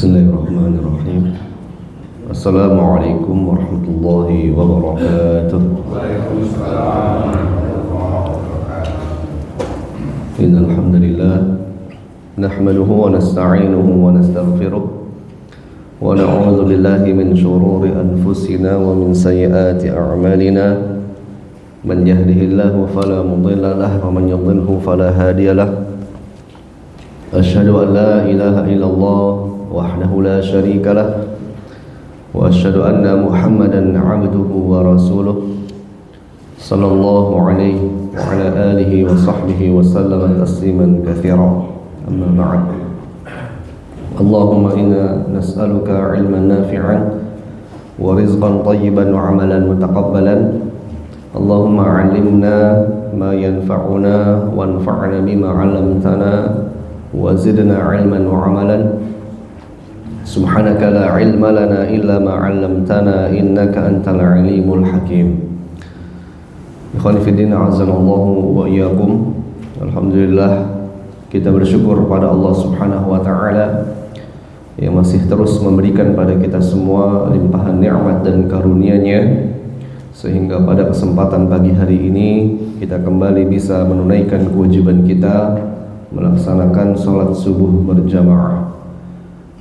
Bismillahirrahmanirrahim. Assalamualaikum warahmatullahi wabarakatuh. Innal hamdalillah nahmaduhu wa nasta'inuhu wa nastaghfiruh wa na'udzu billahi min shururi anfusina wa min sayyiati a'malina. Man yahdihillahu fala mudilla lahu wa man yudlilhu fala hadiya lahu. Asyhadu an la ilaha illallah wahdahu la syarika lah wa asyhadu anna Muhammadan 'abduhu wa rasuluh sallallahu alaihi wa ala alihi wa sahbihi wa sallama tasliman katsira. Amma ba'd. Allahumma inna nas'aluka 'ilman nafi'an wa rizqan thayyiban wa 'amalan mutaqabbalan. Allahumma 'allimna ma yanfa'una wanfa'na bima 'allamtana wa zidna 'ilman wa 'amalan. Subhanaka la ilma lana illa ma 'allamtana innaka antal alimul hakim. Ikhwani fi din, a'azzanallahu wa iyyakum. Alhamdulillah, kita bersyukur pada Allah Subhanahu wa taala yang masih terus memberikan pada kita semua limpahan nikmat dan karunia-Nya, sehingga pada kesempatan pagi hari ini kita kembali bisa menunaikan kewajiban kita melaksanakan salat subuh berjamaah.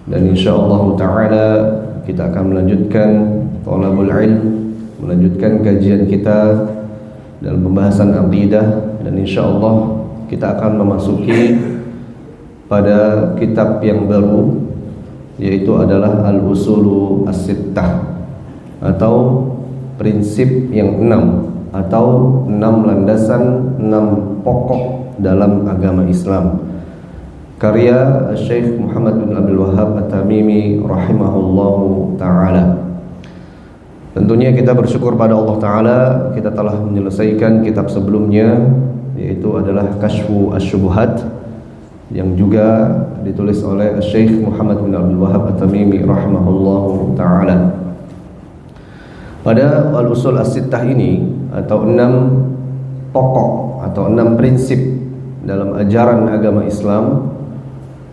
Dan insyaallah ta'ala kita akan melanjutkan thalabul ilm, melanjutkan kajian kita dalam pembahasan aqidah, dan insyaallah kita akan memasuki pada kitab yang baru, yaitu adalah al-usulu as-sittah, atau prinsip yang 6, atau 6 landasan, 6 pokok dalam agama Islam, karya Syekh Muhammad bin Abdul Wahhab At-Tamimi rahimahullahu ta'ala. Tentunya kita bersyukur pada Allah Ta'ala, kita telah menyelesaikan kitab sebelumnya, yaitu adalah Kashfu Asy-Syubuhat, yang juga ditulis oleh Syekh Muhammad bin Abdul Wahhab At-Tamimi rahimahullahu ta'ala. Pada al-usul as-sittah ini, atau 6 pokok atau 6 prinsip dalam ajaran agama Islam,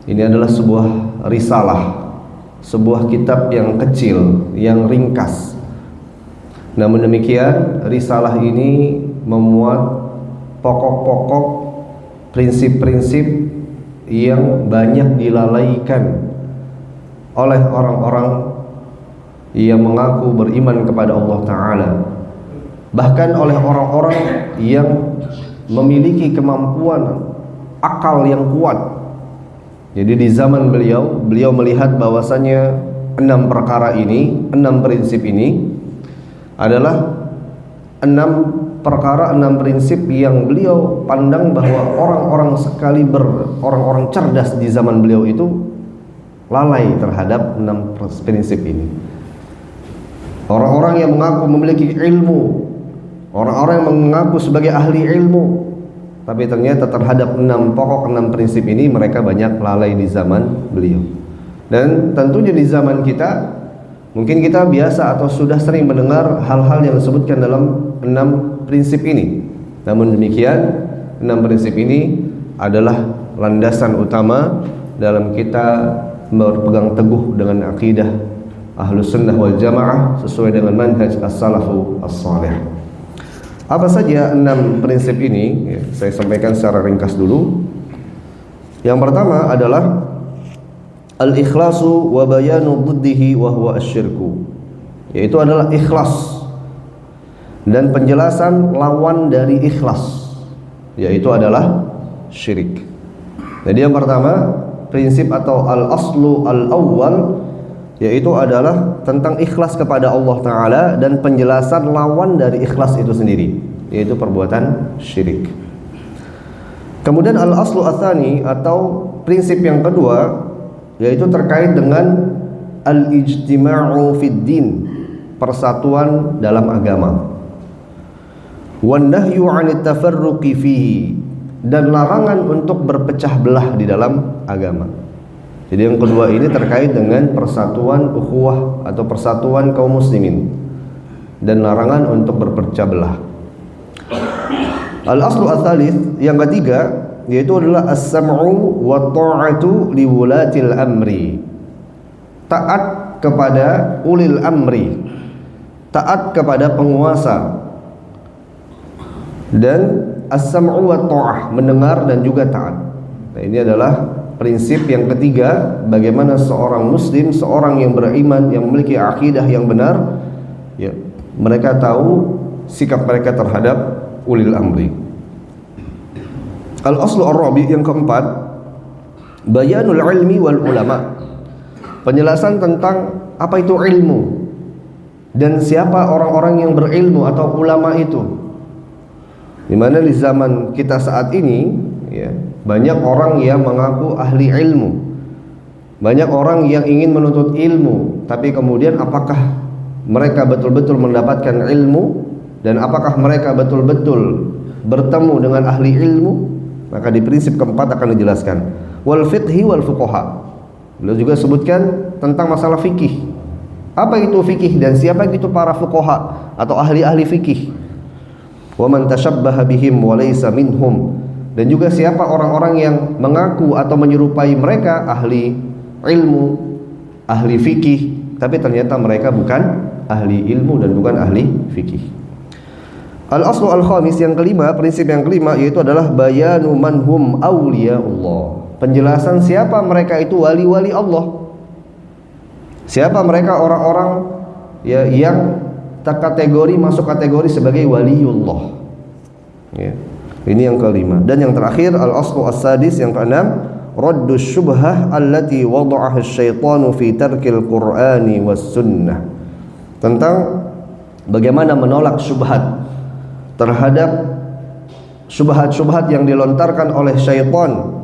ini adalah sebuah risalah, sebuah kitab yang kecil, yang ringkas. Namun demikian, risalah ini memuat pokok-pokok prinsip-prinsip yang banyak dilalaikan oleh orang-orang yang mengaku beriman kepada Allah Ta'ala, bahkan oleh orang-orang yang memiliki kemampuan akal yang kuat. Jadi di zaman beliau melihat bahwasanya 6 perkara ini, 6 prinsip ini adalah 6 perkara, 6 prinsip yang beliau pandang bahwa orang-orang cerdas di zaman beliau itu lalai terhadap 6 prinsip ini. Orang-orang yang mengaku memiliki ilmu, orang-orang yang mengaku sebagai ahli ilmu, tapi ternyata terhadap 6 pokok, 6 prinsip ini mereka banyak lalai di zaman beliau. Dan tentunya di zaman kita, mungkin kita biasa atau sudah sering mendengar hal-hal yang disebutkan dalam 6 prinsip ini. Namun demikian, 6 prinsip ini adalah landasan utama dalam kita berpegang teguh dengan akidah Ahlus Sunnah wal Jamaah sesuai dengan manhaj as-salafu as-salih. Apa saja 6 prinsip ini? Saya sampaikan secara ringkas dulu. Yang pertama adalah al-ikhlasu wa bayanu dhiddihi wa huwa asyirku, yaitu adalah ikhlas dan penjelasan lawan dari ikhlas, yaitu adalah syirik. Jadi yang pertama, prinsip atau al-aslu al-awwal, yaitu adalah tentang ikhlas kepada Allah Ta'ala dan penjelasan lawan dari ikhlas itu sendiri, yaitu perbuatan syirik. Kemudian al-aslu ats-tsani, atau prinsip yang kedua, yaitu terkait dengan al-ijtima'u fid din, persatuan dalam agama, wan nahyu 'anit tafarruqi fihi, dan larangan untuk berpecah belah di dalam agama. Jadi yang kedua ini terkait dengan persatuan ukhuwah atau persatuan kaum muslimin, dan larangan untuk berpecah belah. Al-aslu ats-tsalits, yang ketiga, yaitu adalah as-sam'u wa ta'atu li wulatil amri, taat kepada ulil amri, taat kepada penguasa, dan as-sam'u wa ta'ah, mendengar dan juga taat. Nah, ini adalah prinsip yang ketiga, bagaimana seorang muslim, seorang yang beriman, yang memiliki akidah yang benar, ya, mereka tahu sikap mereka terhadap ulil amri. Al-aslu ar-rabi', yang keempat, bayanul ilmi wal ulama, penjelasan tentang apa itu ilmu dan siapa orang-orang yang berilmu atau ulama itu. Di mana di zaman kita saat ini, ya, banyak orang yang mengaku ahli ilmu, banyak orang yang ingin menuntut ilmu, tapi kemudian apakah mereka betul-betul mendapatkan ilmu dan apakah mereka betul-betul bertemu dengan ahli ilmu? Maka di prinsip keempat akan dijelaskan wal fiqhi wal fuqaha. Beliau juga sebutkan tentang masalah fikih. Apa itu fikih dan siapa itu para fuqaha atau ahli-ahli fikih? Wa man tashabbaha bihim wa laysa minhum, dan juga siapa orang-orang yang mengaku atau menyerupai mereka ahli ilmu, ahli fikih, tapi ternyata mereka bukan ahli ilmu dan bukan ahli fikih. Al-aslu al-khamis, yang kelima, prinsip yang kelima, yaitu adalah bayanu manhum awliyaullah, penjelasan siapa mereka itu wali-wali Allah. Siapa mereka orang-orang, ya, yang kategori masuk kategori sebagai waliullah, ya. Ini yang kelima. Dan yang terakhir, al-aslu as-sadis, yang keenam, raddus syubhah allati wada'aha asyaitanu fi tarkil qur'ani was sunnah, tentang bagaimana menolak syubhat terhadap syubhat-syubhat yang dilontarkan oleh syaitan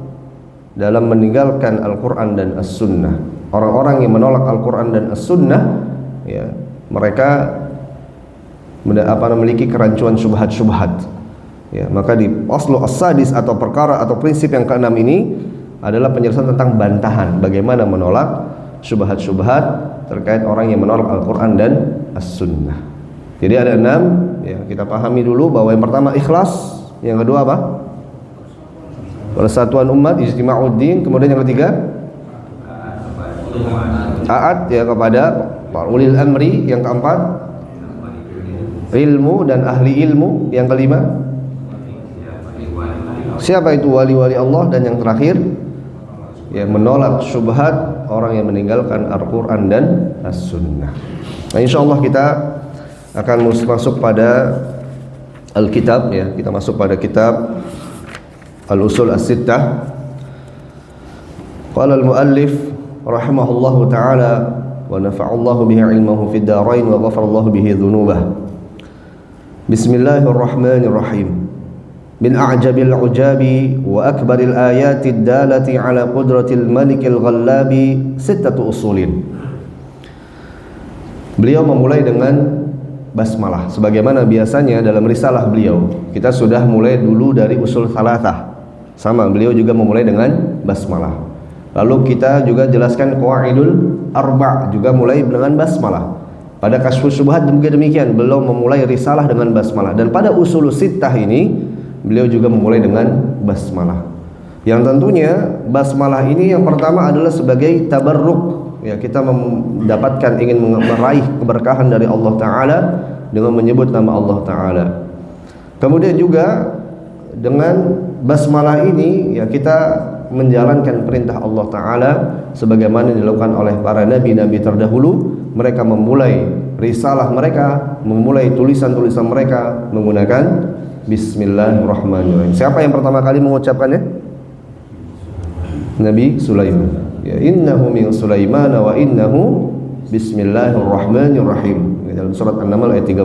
dalam meninggalkan Al-Quran dan As-Sunnah. Orang-orang yang menolak Al-Quran dan As-Sunnah, ya, mereka memiliki kerancuan syubhat-syubhat, ya. Maka di aslu as-sadis atau perkara atau prinsip yang keenam ini adalah penjelasan tentang bantahan bagaimana menolak syubhat-syubhat terkait orang yang menolak Al-Quran dan As-Sunnah. Jadi ada 6, ya, kita pahami dulu bahwa yang pertama ikhlas, yang kedua apa? Persatuan umat, ijtima'uddin, kemudian yang ketiga taat, ya, kepada ulil amri, yang keempat ilmu dan ahli ilmu, yang kelima siapa itu wali-wali Allah, dan yang terakhir, ya, menolak syubhat orang yang meninggalkan Al-Quran dan As-Sunnah. Nah, insyaallah kita akan masuk pada Alkitab, ya, kita masuk pada kitab Al-Usul As-Sittah. Qala al-muallif rahimahullahu ta'ala wa nafa'allahu bihi ilmahu fid dharain wa ghafarallahu bihi dhunubah. Bismillahirrahmanirrahim. Min a'jabil ujabi wa akbaril ayatid dalati ala qudratil malikil ghallabi sittatu usulin. Beliau memulai dengan basmalah, sebagaimana biasanya dalam risalah beliau. Kita sudah mulai dulu dari usul thalathah, sama beliau juga memulai dengan basmalah. Lalu kita juga jelaskan qawaidul arba' juga mulai dengan basmalah. Pada kasyfus syubhat juga demikian, beliau memulai risalah dengan basmalah. Dan pada usul sittah ini beliau juga memulai dengan basmalah. Yang tentunya basmalah ini yang pertama adalah sebagai tabarruk, ya, kita mendapatkan, ingin meraih keberkahan dari Allah Ta'ala dengan menyebut nama Allah Ta'ala. Kemudian juga dengan basmalah ini, ya, kita menjalankan perintah Allah Ta'ala sebagaimana dilakukan oleh para nabi-nabi terdahulu. Mereka memulai risalah mereka, memulai tulisan-tulisan mereka menggunakan Bismillahirrahmanirrahim. Siapa yang pertama kali mengucapkannya? Nabi Sulaiman. Ya, innahu min Sulaiman wa innahu Bismillahirrahmanirrahim. Dalam surat An-Naml ayat 30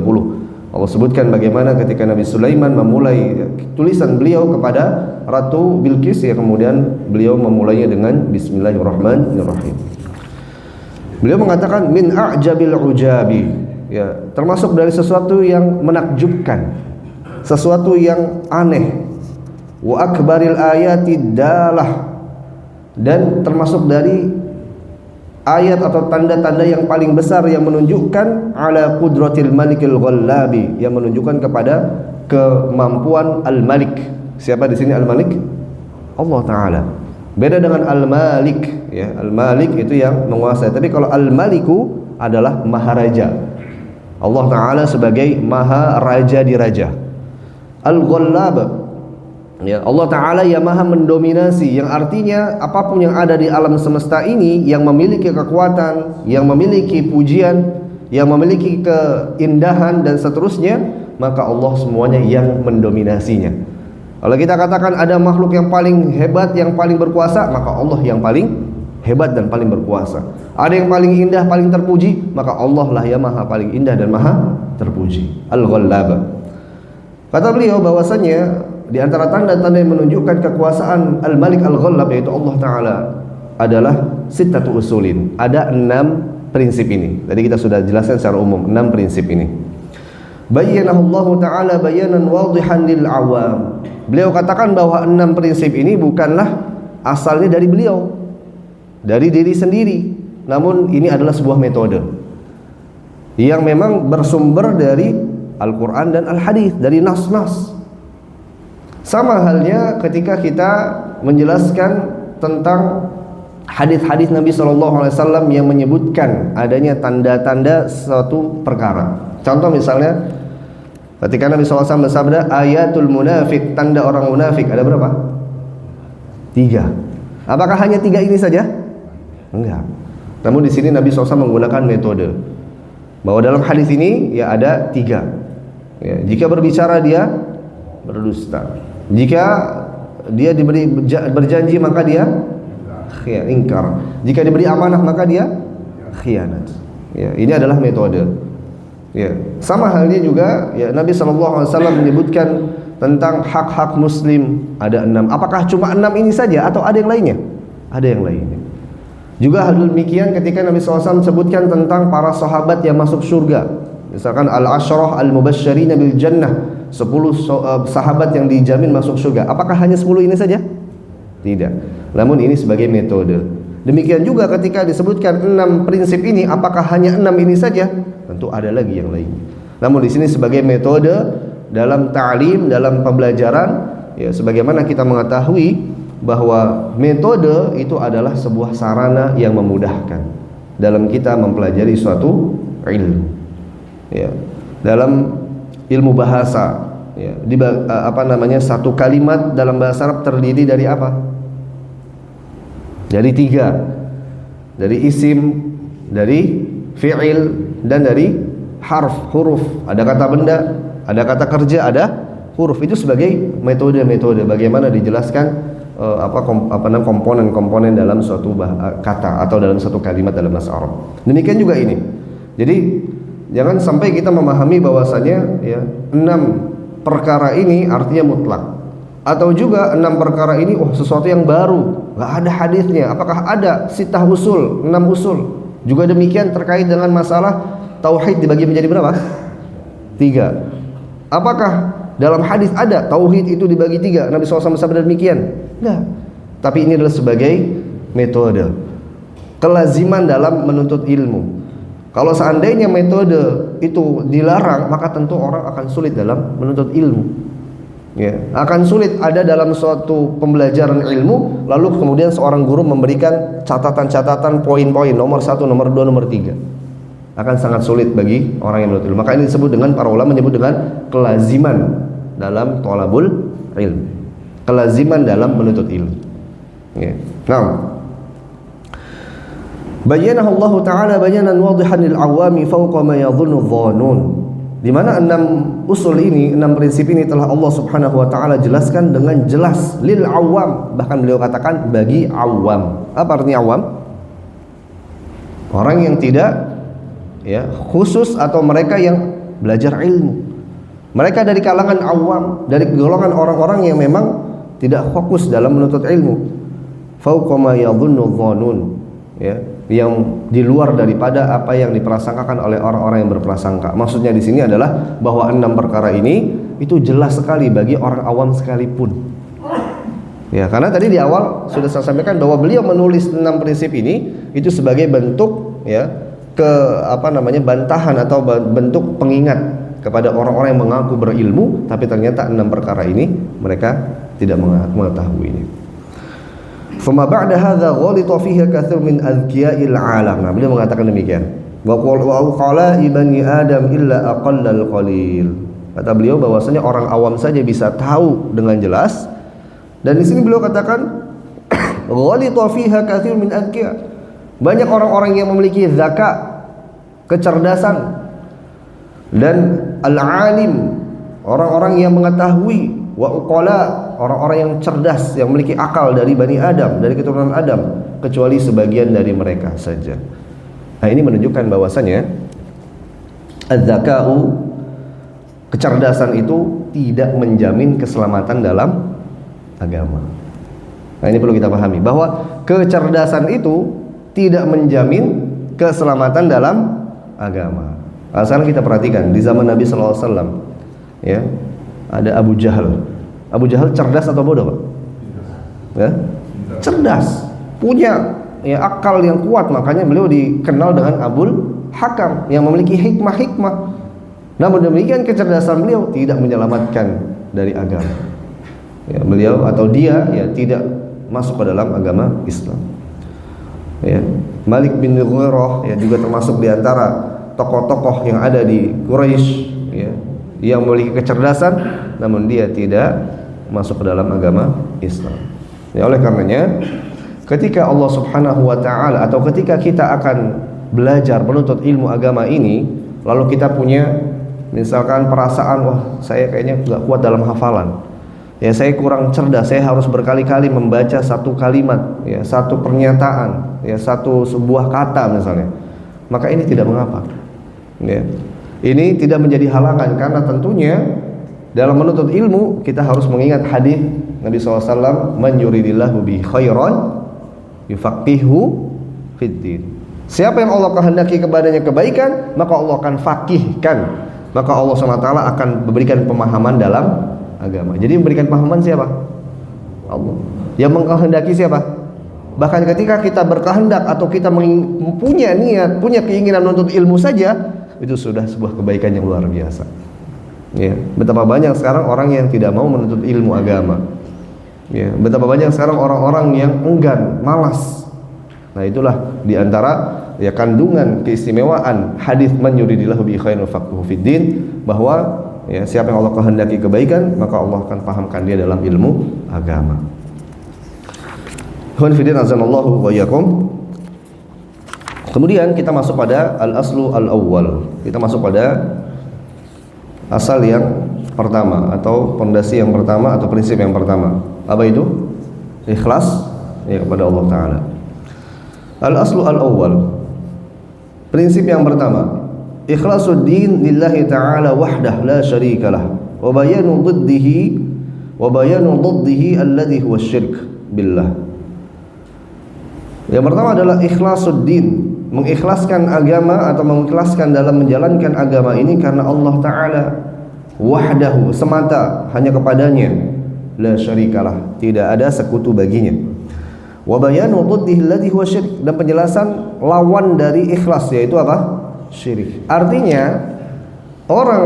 Allah sebutkan bagaimana ketika Nabi Sulaiman memulai tulisan beliau kepada Ratu Bilqis, ya, kemudian beliau memulainya dengan Bismillahirrahmanirrahim. Beliau mengatakan min a'jabil ujabi, ya, termasuk dari sesuatu yang menakjubkan, sesuatu yang aneh, wa akbaril ayati dalah, dan termasuk dari ayat atau tanda-tanda yang paling besar yang menunjukkan ala qudratil malikil ghallabi, yang menunjukkan kepada kemampuan al-malik. Siapa di sini al-malik? Allah Ta'ala. Beda dengan al-malik, ya. Al-Malik itu yang menguasai. Tapi kalau Al-Maliku adalah maharaja. Allah Ta'ala sebagai maha raja di raja. Al-Ghallab, ya, Allah Ta'ala yang maha mendominasi, yang artinya apapun yang ada di alam semesta ini yang memiliki kekuatan, yang memiliki pujian, yang memiliki keindahan dan seterusnya, maka Allah semuanya yang mendominasinya. Kalau kita katakan ada makhluk yang paling hebat, yang paling berkuasa, maka Allah yang paling hebat dan paling berkuasa. Ada yang paling indah, paling terpuji, maka Allah lah yang maha paling indah dan maha terpuji. Al-Ghallab. Kata beliau bahwasanya di antara tanda-tanda yang menunjukkan kekuasaan Al-Malik Al-Ghallab, yaitu Allah Ta'ala, adalah sittatu usulin. Ada 6 prinsip ini. Tadi kita sudah jelaskan secara umum 6 prinsip ini. Bayyanahu Allah Ta'ala bayanan wadihan lil awam. Beliau katakan bahwa 6 prinsip ini bukanlah asalnya dari beliau, dari diri sendiri, namun ini adalah sebuah metode yang memang bersumber dari Al-Quran dan Al-Hadis, dari nas-nas. Sama halnya ketika kita menjelaskan tentang hadis-hadis Nabi SAW yang menyebutkan adanya tanda-tanda suatu perkara. Contoh misalnya ketika Nabi SAW bersabda, ayatul munafik, tanda orang munafik, ada berapa? 3. Apakah hanya 3 ini saja? Enggak. Namun di sini Nabi SAW menggunakan metode bahwa dalam hadis ini ya ada 3. Ya, jika berbicara dia berdusta. Jika dia diberi berjanji maka dia ingkar. Jika diberi amanah maka dia khianat. Ya, ini adalah metode. Ya, sama halnya juga ya, Nabi SAW menyebutkan tentang hak-hak muslim ada 6. Apakah cuma 6 ini saja atau ada yang lainnya? Ada yang lainnya. Juga hal demikian ketika Nabi SAW sebutkan tentang para sahabat yang masuk surga. Misalkan al-asyrah al-mubasysyirina bil jannah, 10 sahabat yang dijamin masuk surga. Apakah hanya 10 ini saja? Tidak. Namun ini sebagai metode. Demikian juga ketika disebutkan 6 prinsip ini, apakah hanya 6 ini saja? Tentu ada lagi yang lain. Namun di sini sebagai metode dalam ta'lim, dalam pembelajaran, ya, sebagaimana kita mengetahui bahwa metode itu adalah sebuah sarana yang memudahkan dalam kita mempelajari suatu ilmu. Ya, dalam ilmu bahasa, ya, satu kalimat dalam bahasa Arab terdiri dari apa? Dari 3. Dari isim, dari fi'il, dan dari huruf. Ada kata benda, ada kata kerja, ada huruf. Itu sebagai metode-metode bagaimana dijelaskan komponen-komponen dalam suatu kata atau dalam satu kalimat dalam bahasa Arab. Demikian juga ini. Jadi jangan sampai kita memahami bahwasanya ya 6 perkara ini artinya mutlak, atau juga 6 perkara ini sesuatu yang baru, nggak ada hadisnya. Apakah ada sitah usul, 6 usul? Juga demikian terkait dengan masalah tauhid dibagi menjadi berapa? 3. Apakah dalam hadis ada tauhid itu dibagi 3? Nabi SAW bersabda demikian? Enggak. Tapi ini adalah sebagai metode, kelaziman dalam menuntut ilmu. Kalau seandainya metode itu dilarang, maka tentu orang akan sulit dalam menuntut ilmu. Ya, akan sulit ada dalam suatu pembelajaran ilmu, lalu kemudian seorang guru memberikan catatan-catatan poin-poin nomor 1, nomor 2, nomor 3. Akan sangat sulit bagi orang yang menuntut ilmu. Maka ini disebut dengan, para ulama menyebut dengan kelaziman dalam thalabul ilm. Kelaziman dalam menuntut ilmu. Ya. Nah, bayyanahu Allah Ta'ala bayanan wadihan lil awami fawqa ma yadhunnu dhanun. Di mana 6 usul ini, 6 prinsip ini telah Allah Subhanahu wa taala jelaskan dengan jelas lil awam, bahkan beliau katakan bagi awam. Apa artinya awam? Orang yang tidak ya khusus atau mereka yang belajar ilmu. Mereka dari kalangan awam, dari golongan orang-orang yang memang tidak fokus dalam menuntut ilmu. Fawqa ma yadhunnu dhanun, ya, yang di luar daripada apa yang diprasangkakan oleh orang-orang yang berprasangka. Maksudnya di sini adalah bahwa 6 perkara ini itu jelas sekali bagi orang awam sekalipun. Ya, karena tadi di awal sudah saya sampaikan bahwa beliau menulis 6 prinsip ini itu sebagai bentuk ya bantahan atau bentuk pengingat kepada orang-orang yang mengaku berilmu tapi ternyata 6 perkara ini mereka tidak mengetahuinya. Fama ba'da hadza ghalita fiha katsir min adhkiya'il alam. Nah, beliau mengatakan demikian. Wa qala ibni adam illa aqallal qalil. Kata beliau bahwasanya orang awam saja bisa tahu dengan jelas. Dan di sini beliau katakan ghalita fiha katsir min adhkiya. Banyak orang-orang yang memiliki zakat, kecerdasan, dan al-alim, orang-orang yang mengetahui, wa uqala, orang-orang yang cerdas, yang memiliki akal dari Bani Adam, dari keturunan Adam, kecuali sebagian dari mereka saja. Nah, ini menunjukkan bahwasanya az-zaka'u, kecerdasan itu tidak menjamin keselamatan dalam agama. Nah, ini perlu kita pahami bahwa kecerdasan itu tidak menjamin keselamatan dalam agama. Nah, sekarang kita perhatikan di zaman Nabi SAW, ya, ada Abu Jahal. Abu Jahal cerdas atau bodoh, Pak? Ya? Cerdas, punya ya akal yang kuat, makanya beliau dikenal dengan Abul Hakam yang memiliki hikmah-hikmah. Namun demikian kecerdasan beliau tidak menyelamatkan dari agama. Ya, beliau atau dia ya tidak masuk ke dalam agama Islam. Ya, Malik bin Nuwairah ya juga termasuk di antara tokoh-tokoh yang ada di Quraisy, ya, yang memiliki kecerdasan, namun dia tidak masuk ke dalam agama Islam. Ya, oleh karenanya, ketika Allah Subhanahu wa taala atau ketika kita akan belajar menuntut ilmu agama ini, lalu kita punya misalkan perasaan, wah saya kayaknya nggak kuat dalam hafalan, ya saya kurang cerdas, saya harus berkali-kali membaca satu kalimat, ya satu pernyataan, ya sebuah kata misalnya, maka ini tidak mengapa. Ya. Ini tidak menjadi halangan karena tentunya dalam menuntut ilmu kita harus mengingat hadis Nabi SAW, man yuridillahu bi khairan yufaqihu fiddin. Siapa yang Allah kehendaki kepadanya kebaikan, maka Allah akan fakihkan, maka Allah SWT akan memberikan pemahaman dalam agama. Jadi memberikan pemahaman siapa? Allah. Yang mengkehendaki siapa? Bahkan ketika kita berkehendak atau kita punya niat, punya keinginan menuntut ilmu saja, itu sudah sebuah kebaikan yang luar biasa. Ya, betapa banyak sekarang orang yang tidak mau menuntut ilmu agama. Ya, betapa banyak sekarang orang-orang yang enggan, malas. Nah, itulah diantara ya kandungan keistimewaan hadis man yuridillahu bi khairin yufaqihu fiddin, bahwa ya siapa yang Allah kehendaki kebaikan, maka Allah akan pahamkan dia dalam ilmu agama. Khonfidin azanallahu wa iyyakum. Kemudian kita masuk pada al-aslu al-awwal. Kita masuk pada asal yang pertama atau pondasi yang pertama atau prinsip yang pertama. Apa itu? Ikhlas ya kepada Allah Ta'ala. Al-aslu al-awwal, prinsip yang pertama, ikhlasuddin lillahi ta'ala wahdah la syarikalah, wa bayanu dhiddihi alladhi huwa syirk billah. Yang pertama adalah ikhlasuddin, mengikhlaskan agama atau mengikhlaskan dalam menjalankan agama ini karena Allah Ta'ala wahdahu, semata, hanya kepadanya, la syarikalah, tidak ada sekutu baginya. Wa bayanu dhiddihi alladhi huwa syirk, dan penjelasan lawan dari ikhlas yaitu apa? Syirik. Artinya orang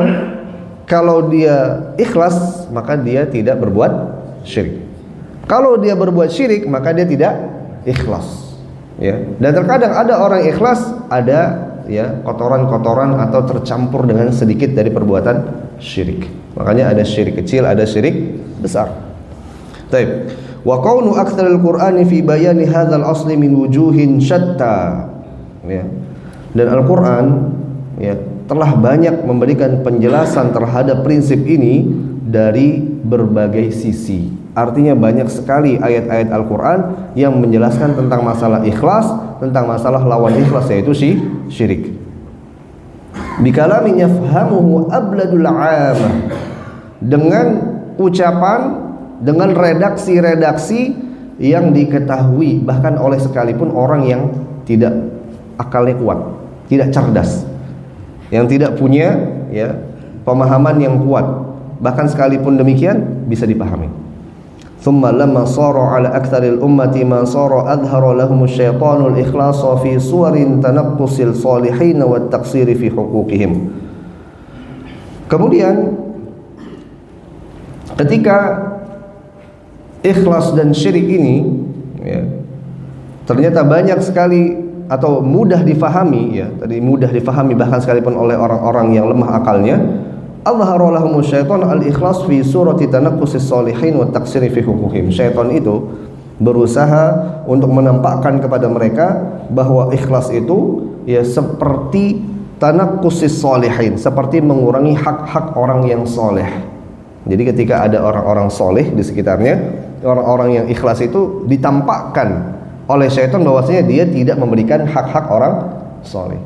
kalau dia ikhlas maka dia tidak berbuat syirik. Kalau dia berbuat syirik maka dia tidak ikhlas. Ya. Dan terkadang ada orang ikhlas, ada ya kotoran-kotoran atau tercampur dengan sedikit dari perbuatan syirik. Makanya ada syirik kecil, ada syirik besar. Taib. Wa kaunu aktsaril Qur'ani fi bayani hadzal asli min wujuhin syatta. Ya. Dan Al-Qur'an ya telah banyak memberikan penjelasan terhadap prinsip ini dari berbagai sisi. Artinya banyak sekali ayat-ayat Al-Qur'an yang menjelaskan tentang masalah ikhlas, tentang masalah lawan ikhlas yaitu syirik. Bikalamin yafhamuhu abladul 'amah. Dengan ucapan, dengan redaksi-redaksi yang diketahui bahkan oleh sekalipun orang yang tidak akalnya kuat, tidak cerdas, yang tidak punya ya pemahaman yang kuat, bahkan sekalipun demikian bisa dipahami. Thumma lamma sara ala aktsaril ummati ma sara adhara lahum asy-syaitanu al-ikhlasa fi suwarin tanaqqusil salihin wa at-taqsiri fi huquqihim. Kemudian ketika ikhlas dan syirik ini ya. Ternyata banyak sekali atau mudah difahami, ya, tadi mudah difahami bahkan sekalipun oleh orang-orang yang lemah akalnya. Azhara lahumus syaitan al-ikhlas fi surati tanaqqusis sholihin wa taqsiri fi huquqihim. Syaitan itu berusaha untuk menampakkan kepada mereka bahwa ikhlas itu ya seperti tanaqqusis sholihin, seperti mengurangi hak-hak orang yang soleh. Jadi ketika ada orang-orang soleh di sekitarnya, orang-orang yang ikhlas itu ditampakkan oleh syaitan bahwasanya dia tidak memberikan hak-hak orang soleh.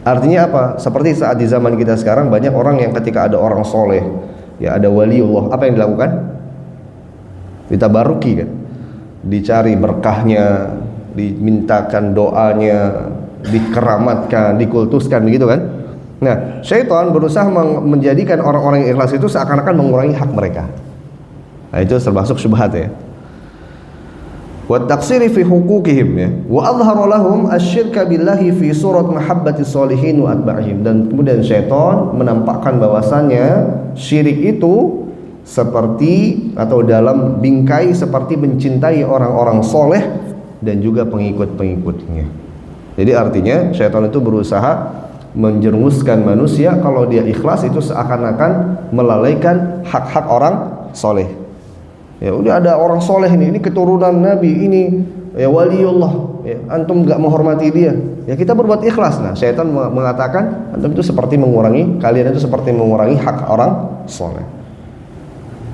Artinya apa? Seperti saat di zaman kita sekarang banyak orang yang ketika ada orang soleh, ya ada waliullah, apa yang dilakukan? Ditabaruki kan, dicari berkahnya, dimintakan doanya, dikeramatkan, dikultuskan, begitu kan? Nah, syaitan berusaha menjadikan orang-orang yang ikhlas itu seakan-akan mengurangi hak mereka. Nah, itu termasuk syubhat ya. Wa taqsiri fi huquqihim, ya. Wa adhhara lahum asy-syirka billahi fi surat mahabbati sholihin wa atba'ihim. Dan kemudian syaitan menampakkan bahwasannya syirik itu seperti atau dalam bingkai seperti mencintai orang-orang soleh dan juga pengikut-pengikutnya. Jadi artinya syaitan itu berusaha menjerumuskan manusia kalau dia ikhlas itu seakan-akan melalaikan hak-hak orang soleh. Ya udah ada orang soleh ini keturunan Nabi, ini ya waliullah, ya, antum nggak menghormati dia, ya kita berbuat ikhlas. Nah, syaitan mengatakan antum itu seperti mengurangi, kalian itu seperti mengurangi hak orang soleh.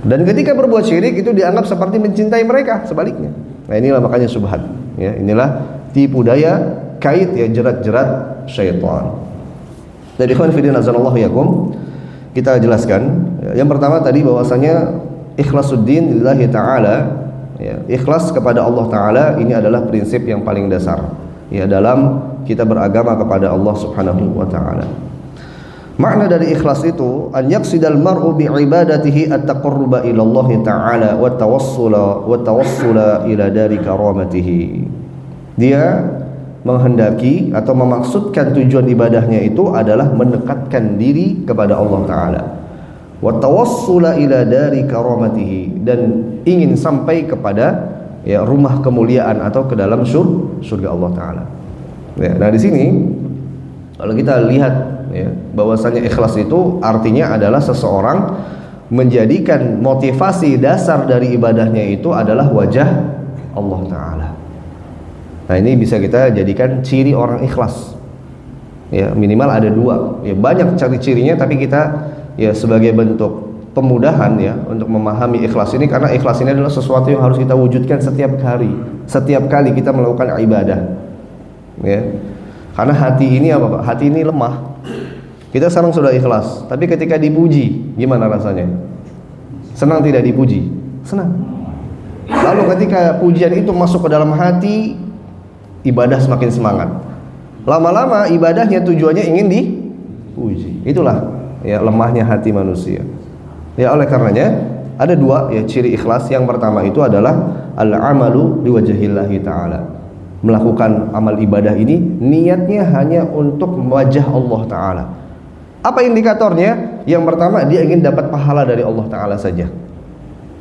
Dan ketika berbuat syirik itu dianggap seperti mencintai mereka, sebaliknya. Nah, inilah makanya subhat, ya, inilah tipu daya kait, ya, jerat-jerat syaitan. Dari ikhwan fillah azanallahu yakum, kita jelaskan yang pertama tadi bahwasanya ikhlasuddin lillahi ta'ala, ya, ikhlas kepada Allah Ta'ala ini adalah prinsip yang paling dasar, ya, dalam kita beragama kepada Allah Subhanahu wa Ta'ala. Makna dari ikhlas itu an yaqsidal mar'u bi ibadatihi at-taqarruba ila Allah Ta'ala wa tawassula ila dari karamatihi. Dia menghendaki atau memaksudkan tujuan ibadahnya itu adalah mendekatkan diri kepada Allah Ta'ala, wa tawassula ila dari karamatihi, dan ingin sampai kepada, ya, rumah kemuliaan atau ke dalam surga Allah Ta'ala. Ya, nah di sini kalau kita lihat, ya, bahwasanya ikhlas itu artinya adalah seseorang menjadikan motivasi dasar dari ibadahnya itu adalah wajah Allah Ta'ala. Nah ini bisa kita jadikan ciri orang ikhlas, ya, minimal ada dua, ya, banyak ciri-cirinya tapi kita, ya, sebagai bentuk pemudahan, ya, untuk memahami ikhlas ini, karena ikhlas ini adalah sesuatu yang harus kita wujudkan setiap kali kita melakukan ibadah, ya. Karena hati ini apa Pak? Hati ini lemah. Kita sekarang sudah ikhlas, tapi ketika dipuji gimana rasanya? Senang tidak dipuji? Senang. Lalu ketika pujian itu masuk ke dalam hati, ibadah semakin semangat. Lama-lama ibadahnya tujuannya ingin dipuji. Itulah, ya, lemahnya hati manusia. Ya, oleh karenanya ada dua, ya, ciri ikhlas. Yang pertama itu adalah al-amalu liwajhillahi ta'ala. Melakukan amal ibadah ini niatnya hanya untuk wajah Allah Ta'ala. Apa indikatornya? Yang pertama, dia ingin dapat pahala dari Allah Ta'ala saja.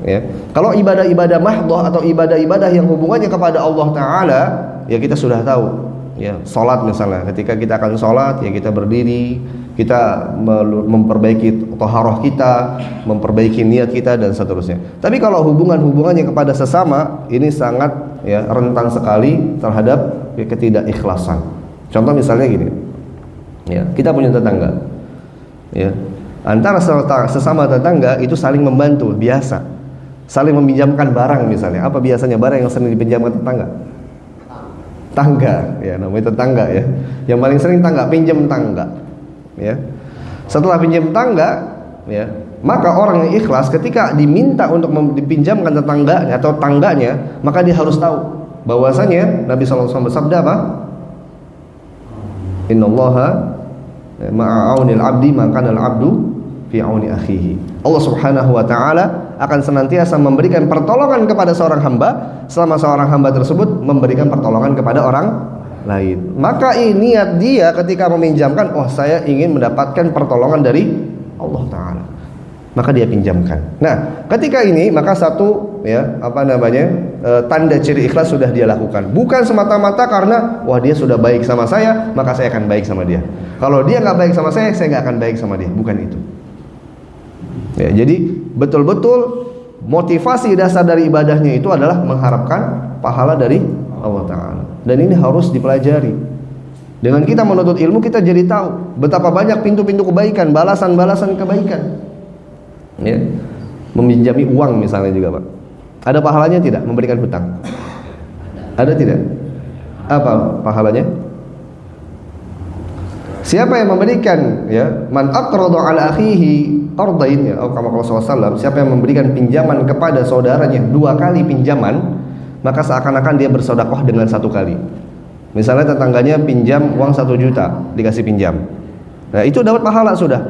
Ya. Kalau ibadah-ibadah mahdhah atau ibadah-ibadah yang hubungannya kepada Allah Ta'ala, ya kita sudah tahu, ya, salat misalnya, ketika kita akan salat, ya, kita berdiri, kita memperbaiki thaharah kita, memperbaiki niat kita dan seterusnya. Tapi kalau hubungannya kepada sesama, ini sangat, ya, rentan sekali terhadap, ya, ketidakikhlasan. Contoh misalnya gini, ya, kita punya tetangga, ya, antara sesama tetangga itu saling membantu, biasa, saling meminjamkan barang misalnya. Apa biasanya barang yang sering dipinjamkan tetangga? Tangga, ya, namanya tetangga, ya. Yang paling sering tangga, pinjam tangga, ya. Setelah pinjam tangga, ya, maka orang yang ikhlas ketika diminta untuk dipinjamkan tetangganya atau tangganya, maka dia harus tahu bahwasanya Nabi SAW bersabda apa? Innallaha ma'a aunil abdi maka al abdu fi auni akhihi. Allah Subhanahu wa Ta'ala akan senantiasa memberikan pertolongan kepada seorang hamba selama seorang hamba tersebut memberikan pertolongan kepada orang lain. Maka niat dia ketika meminjamkan, oh, saya ingin mendapatkan pertolongan dari Allah Ta'ala, maka dia pinjamkan. Nah, ketika ini maka satu, ya tanda ciri ikhlas sudah dia lakukan. Bukan semata-mata karena wah dia sudah baik sama saya maka saya akan baik sama dia. Kalau dia nggak baik sama saya nggak akan baik sama dia. Bukan itu. Ya, jadi betul-betul motivasi dasar dari ibadahnya itu adalah mengharapkan pahala dari Allah Ta'ala. Dan ini harus dipelajari. Dengan kita menuntut ilmu kita jadi tahu betapa banyak pintu-pintu kebaikan, balasan-balasan kebaikan. Ya. Meminjami uang misalnya juga Pak. Ada pahalanya tidak memberikan hutang? Ada tidak? Apa pahalanya? Siapa yang memberikan ya man aqrada ala akhihi ardain ya atau kama qala sallallahu siapa yang memberikan pinjaman kepada saudaranya 2 kali pinjaman maka seakan-akan dia bersedekah dengan 1 kali. Misalnya tetangganya pinjam uang 1 juta dikasih pinjam. Nah, itu dapat pahala sudah.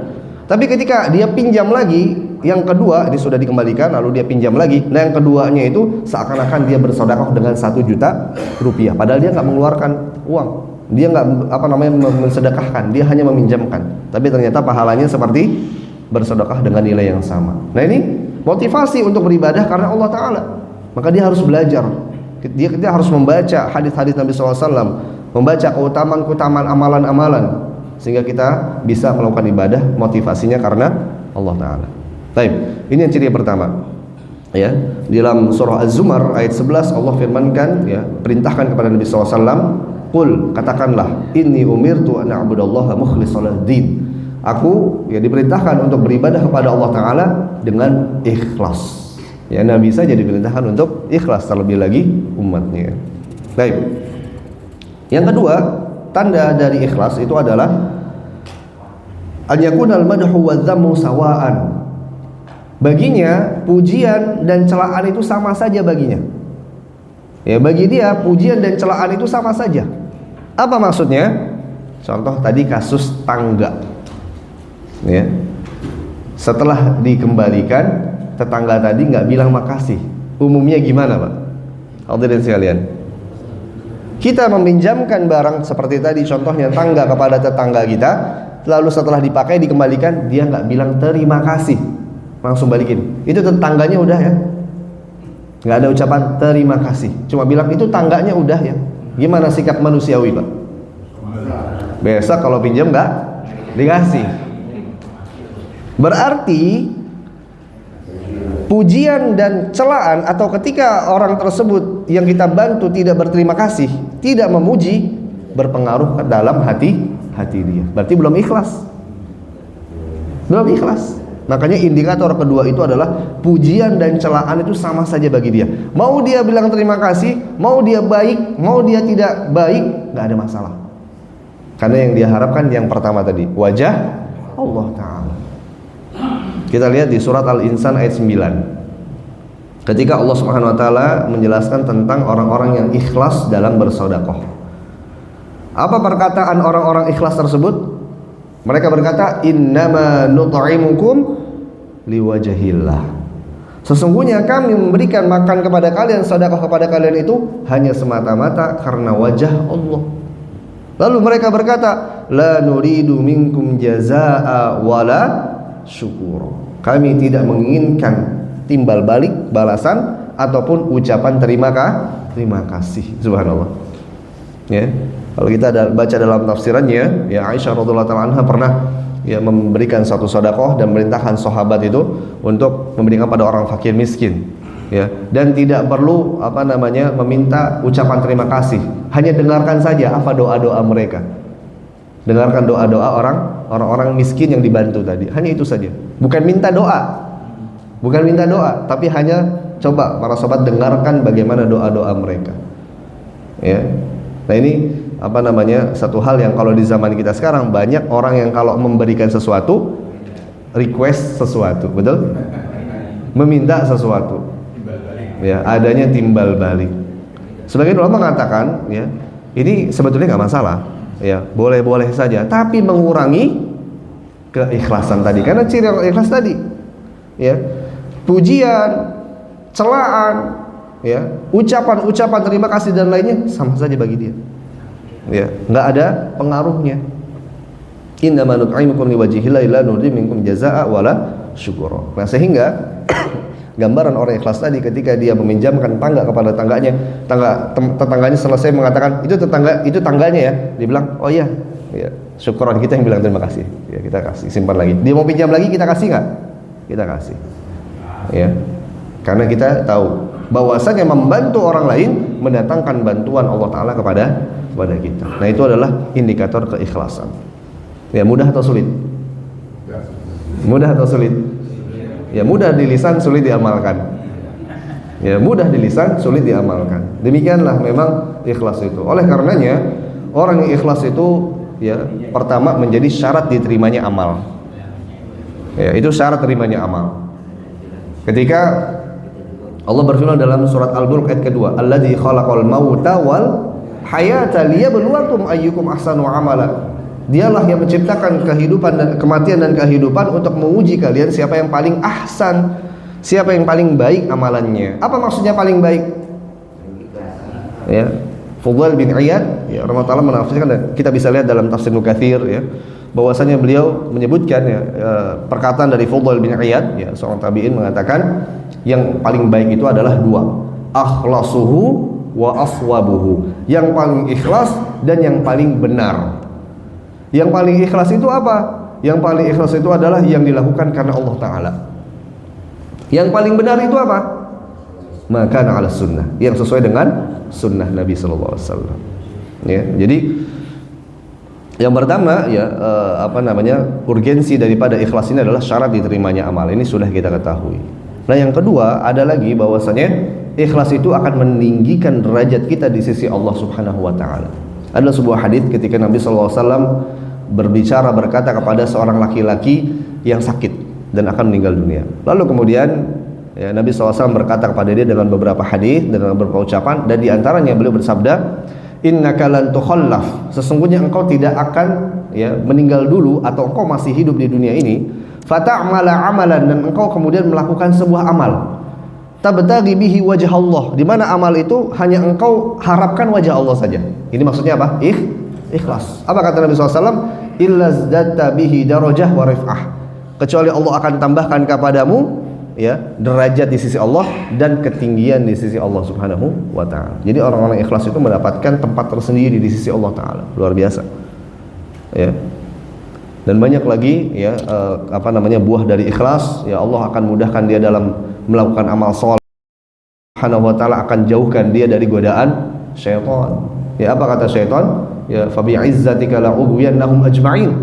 Tapi ketika dia pinjam lagi yang kedua ini sudah dikembalikan lalu dia pinjam lagi. Nah, yang keduanya itu seakan-akan dia bersedekah dengan 1 juta rupiah padahal dia nggak mengeluarkan uang. Dia nggak mensedekahkan, dia hanya meminjamkan. Tapi ternyata pahalanya seperti bersedekah dengan nilai yang sama. Nah ini motivasi untuk beribadah karena Allah Ta'ala. Maka dia harus belajar. Kita harus membaca hadis-hadis Nabi SAW, membaca keutamaan amalan-amalan sehingga kita bisa melakukan ibadah motivasinya karena Allah Ta'ala. Baik, ini yang ciri yang pertama. Ya, di dalam surah Az-Zumar ayat 11 Allah firmankan ya, perintahkan kepada Nabi SAW, qul katakanlah inni umirtu an a'budallaha mukhlishan lahud-din. Aku ya diperintahkan untuk beribadah kepada Allah Ta'ala dengan ikhlas. Ya, Nabi saja diperintahkan untuk ikhlas, terlebih lagi umatnya. Baik. Yang kedua, tanda dari ikhlas itu adalah an yakunal madhu wa dhammu sawaan. Baginya pujian dan celaan itu sama saja baginya. Ya, bagi dia pujian dan celaan itu sama saja. Apa maksudnya? Contoh tadi kasus tangga. Ya. Setelah dikembalikan, tetangga tadi nggak bilang makasih. Umumnya gimana, Pak? Hadirin sekalian. Kita meminjamkan barang seperti tadi contohnya tangga kepada tetangga kita, lalu setelah dipakai dikembalikan, dia nggak bilang terima kasih, langsung balikin. Itu tetangganya udah ya. Nggak ada ucapan terima kasih, cuma bilang itu tangganya udah ya. Gimana sikap manusiawi Pak? Besok kalau pinjam nggak dikasih. Berarti pujian dan celaan atau ketika orang tersebut yang kita bantu tidak berterima kasih, tidak memuji, berpengaruh ke dalam hati dia. Berarti belum ikhlas. Belum ikhlas. Makanya indikator kedua itu adalah pujian dan celaan itu sama saja bagi dia. Mau dia bilang terima kasih, mau dia baik, mau dia tidak baik, nggak ada masalah. Karena yang dia harapkan yang pertama tadi, wajah Allah Ta'ala. Kita lihat di surat Al-Insan ayat 9. Ketika Allah Subhanahu wa taala menjelaskan tentang orang-orang yang ikhlas dalam bersedekah. Apa perkataan orang-orang ikhlas tersebut? Mereka berkata, innama nut'imukum liwajhillah. Sesungguhnya kami memberikan makan kepada kalian, sedekah kepada kalian itu hanya semata-mata karena wajah Allah. Lalu mereka berkata, la nuridu minkum jazaa'a wala syukur. Kami tidak menginginkan timbal balik, balasan ataupun ucapan terima kasih. Subhanallah. Ya. Kalau kita baca dalam tafsirannya, ya Aisyah radhiyallahu taala anha pernah ya memberikan satu sedekah dan memerintahkan sahabat itu untuk memberikan pada orang fakir miskin, ya. Dan tidak perlu meminta ucapan terima kasih, hanya dengarkan saja apa doa-doa mereka. Dengarkan doa-doa orang-orang miskin yang dibantu tadi. Hanya itu saja. Bukan minta doa. Bukan minta doa, tapi hanya coba para sahabat dengarkan bagaimana doa-doa mereka. Ya. Nah, ini satu hal yang kalau di zaman kita sekarang banyak orang yang kalau memberikan sesuatu request sesuatu, betul? Meminta sesuatu. Ya, adanya timbal balik. Sebagian ulama mengatakan, ya, ini sebetulnya nggak masalah. Ya, boleh-boleh saja, tapi mengurangi keikhlasan tadi. Karena ciri ikhlas tadi, ya, pujian, celaan, ya, ucapan terima kasih dan lainnya sama saja bagi dia. Ya, nggak ada pengaruhnya. Innama nut'imukum liwajhillah la nuridu minkum jazaa'a wala syukura. Nah, sehingga Gambaran orang ikhlas tadi ketika dia meminjamkan tangga kepada tetangganya selesai mengatakan itu tangganya ya, dia bilang oh iya, ya, syukuran, kita yang bilang terima kasih, ya kita kasih, simpan lagi. Dia mau pinjam lagi, kita kasih nggak? Kita kasih, ya, karena kita tahu bahwasanya membantu orang lain mendatangkan bantuan Allah Taala kepada kita. Nah itu adalah indikator keikhlasan. Ya, mudah atau sulit? Mudah atau sulit? Ya, mudah di lisan, sulit diamalkan. Ya, mudah di lisan, sulit diamalkan. Demikianlah memang ikhlas itu. Oleh karenanya, orang yang ikhlas itu ya pertama menjadi syarat diterimanya amal. Ya, itu syarat terimanya amal. Ketika Allah berfirman dalam surat Al-Mulk ayat kedua, "Alladzi khalaqal mauta wal hayata liyabluwakum ayyukum ahsanu amala." Dialah yang menciptakan kehidupan dan kematian dan kehidupan untuk menguji kalian siapa yang paling ahsan, siapa yang paling baik amalannya. Apa maksudnya paling baik? Ya, Fudail bin Iyad ya rahimahullah menafsirkan, dan kita bisa lihat dalam tafsir Ibnu Katsir ya, bahwasanya beliau menyebutkan ya, perkataan dari Fudail bin Iyad ya, seorang tabi'in mengatakan yang paling baik itu adalah dua, akhlasuhu wa aswabuhu, yang paling ikhlas dan yang paling benar. Yang paling ikhlas itu apa? Yang paling ikhlas itu adalah yang dilakukan karena Allah Ta'ala. Yang paling benar itu apa? Maka ala sunnah, yang sesuai dengan sunnah Nabi Sallallahu Alaihi Wasallam. Ya, jadi yang pertama ya urgensi daripada ikhlas ini adalah syarat diterimanya amal. Ini sudah kita ketahui. Nah yang kedua ada lagi bahwasanya ikhlas itu akan meninggikan derajat kita di sisi Allah Subhanahu Wa Taala. Adalah sebuah hadis ketika Nabi Sallallahu Alaihi Wasallam berkata kepada seorang laki-laki yang sakit dan akan meninggal dunia. Lalu kemudian ya, Nabi SAW berkata kepada dia dengan beberapa hadis dan dengan beberapa ucapan, dan diantaranya beliau bersabda, innaka lan tukhallaf, sesungguhnya engkau tidak akan ya meninggal dulu atau engkau masih hidup di dunia ini, fata'mala amalan, dan engkau kemudian melakukan sebuah amal, tabtaghi bihi wajh Allah, di mana amal itu hanya engkau harapkan wajah Allah saja. Ini maksudnya apa? Ikhlas. Apa kata Nabi SAW? Illa zdadta bihi darajah wa rif'ah, kecuali Allah akan tambahkan kepadamu ya derajat di sisi Allah dan ketinggian di sisi Allah Subhanahu wa Ta'ala. Jadi orang-orang ikhlas itu mendapatkan tempat tersendiri di sisi Allah Ta'ala, luar biasa ya. Dan banyak lagi ya buah dari ikhlas ya, Allah akan mudahkan dia dalam melakukan amal saleh. Subhanahu wa Ta'ala akan jauhkan dia dari godaan syaitan. Ya, apa kata syaitan? Ya, fa bi'izzatika la'ughwiyannahum ajma'in,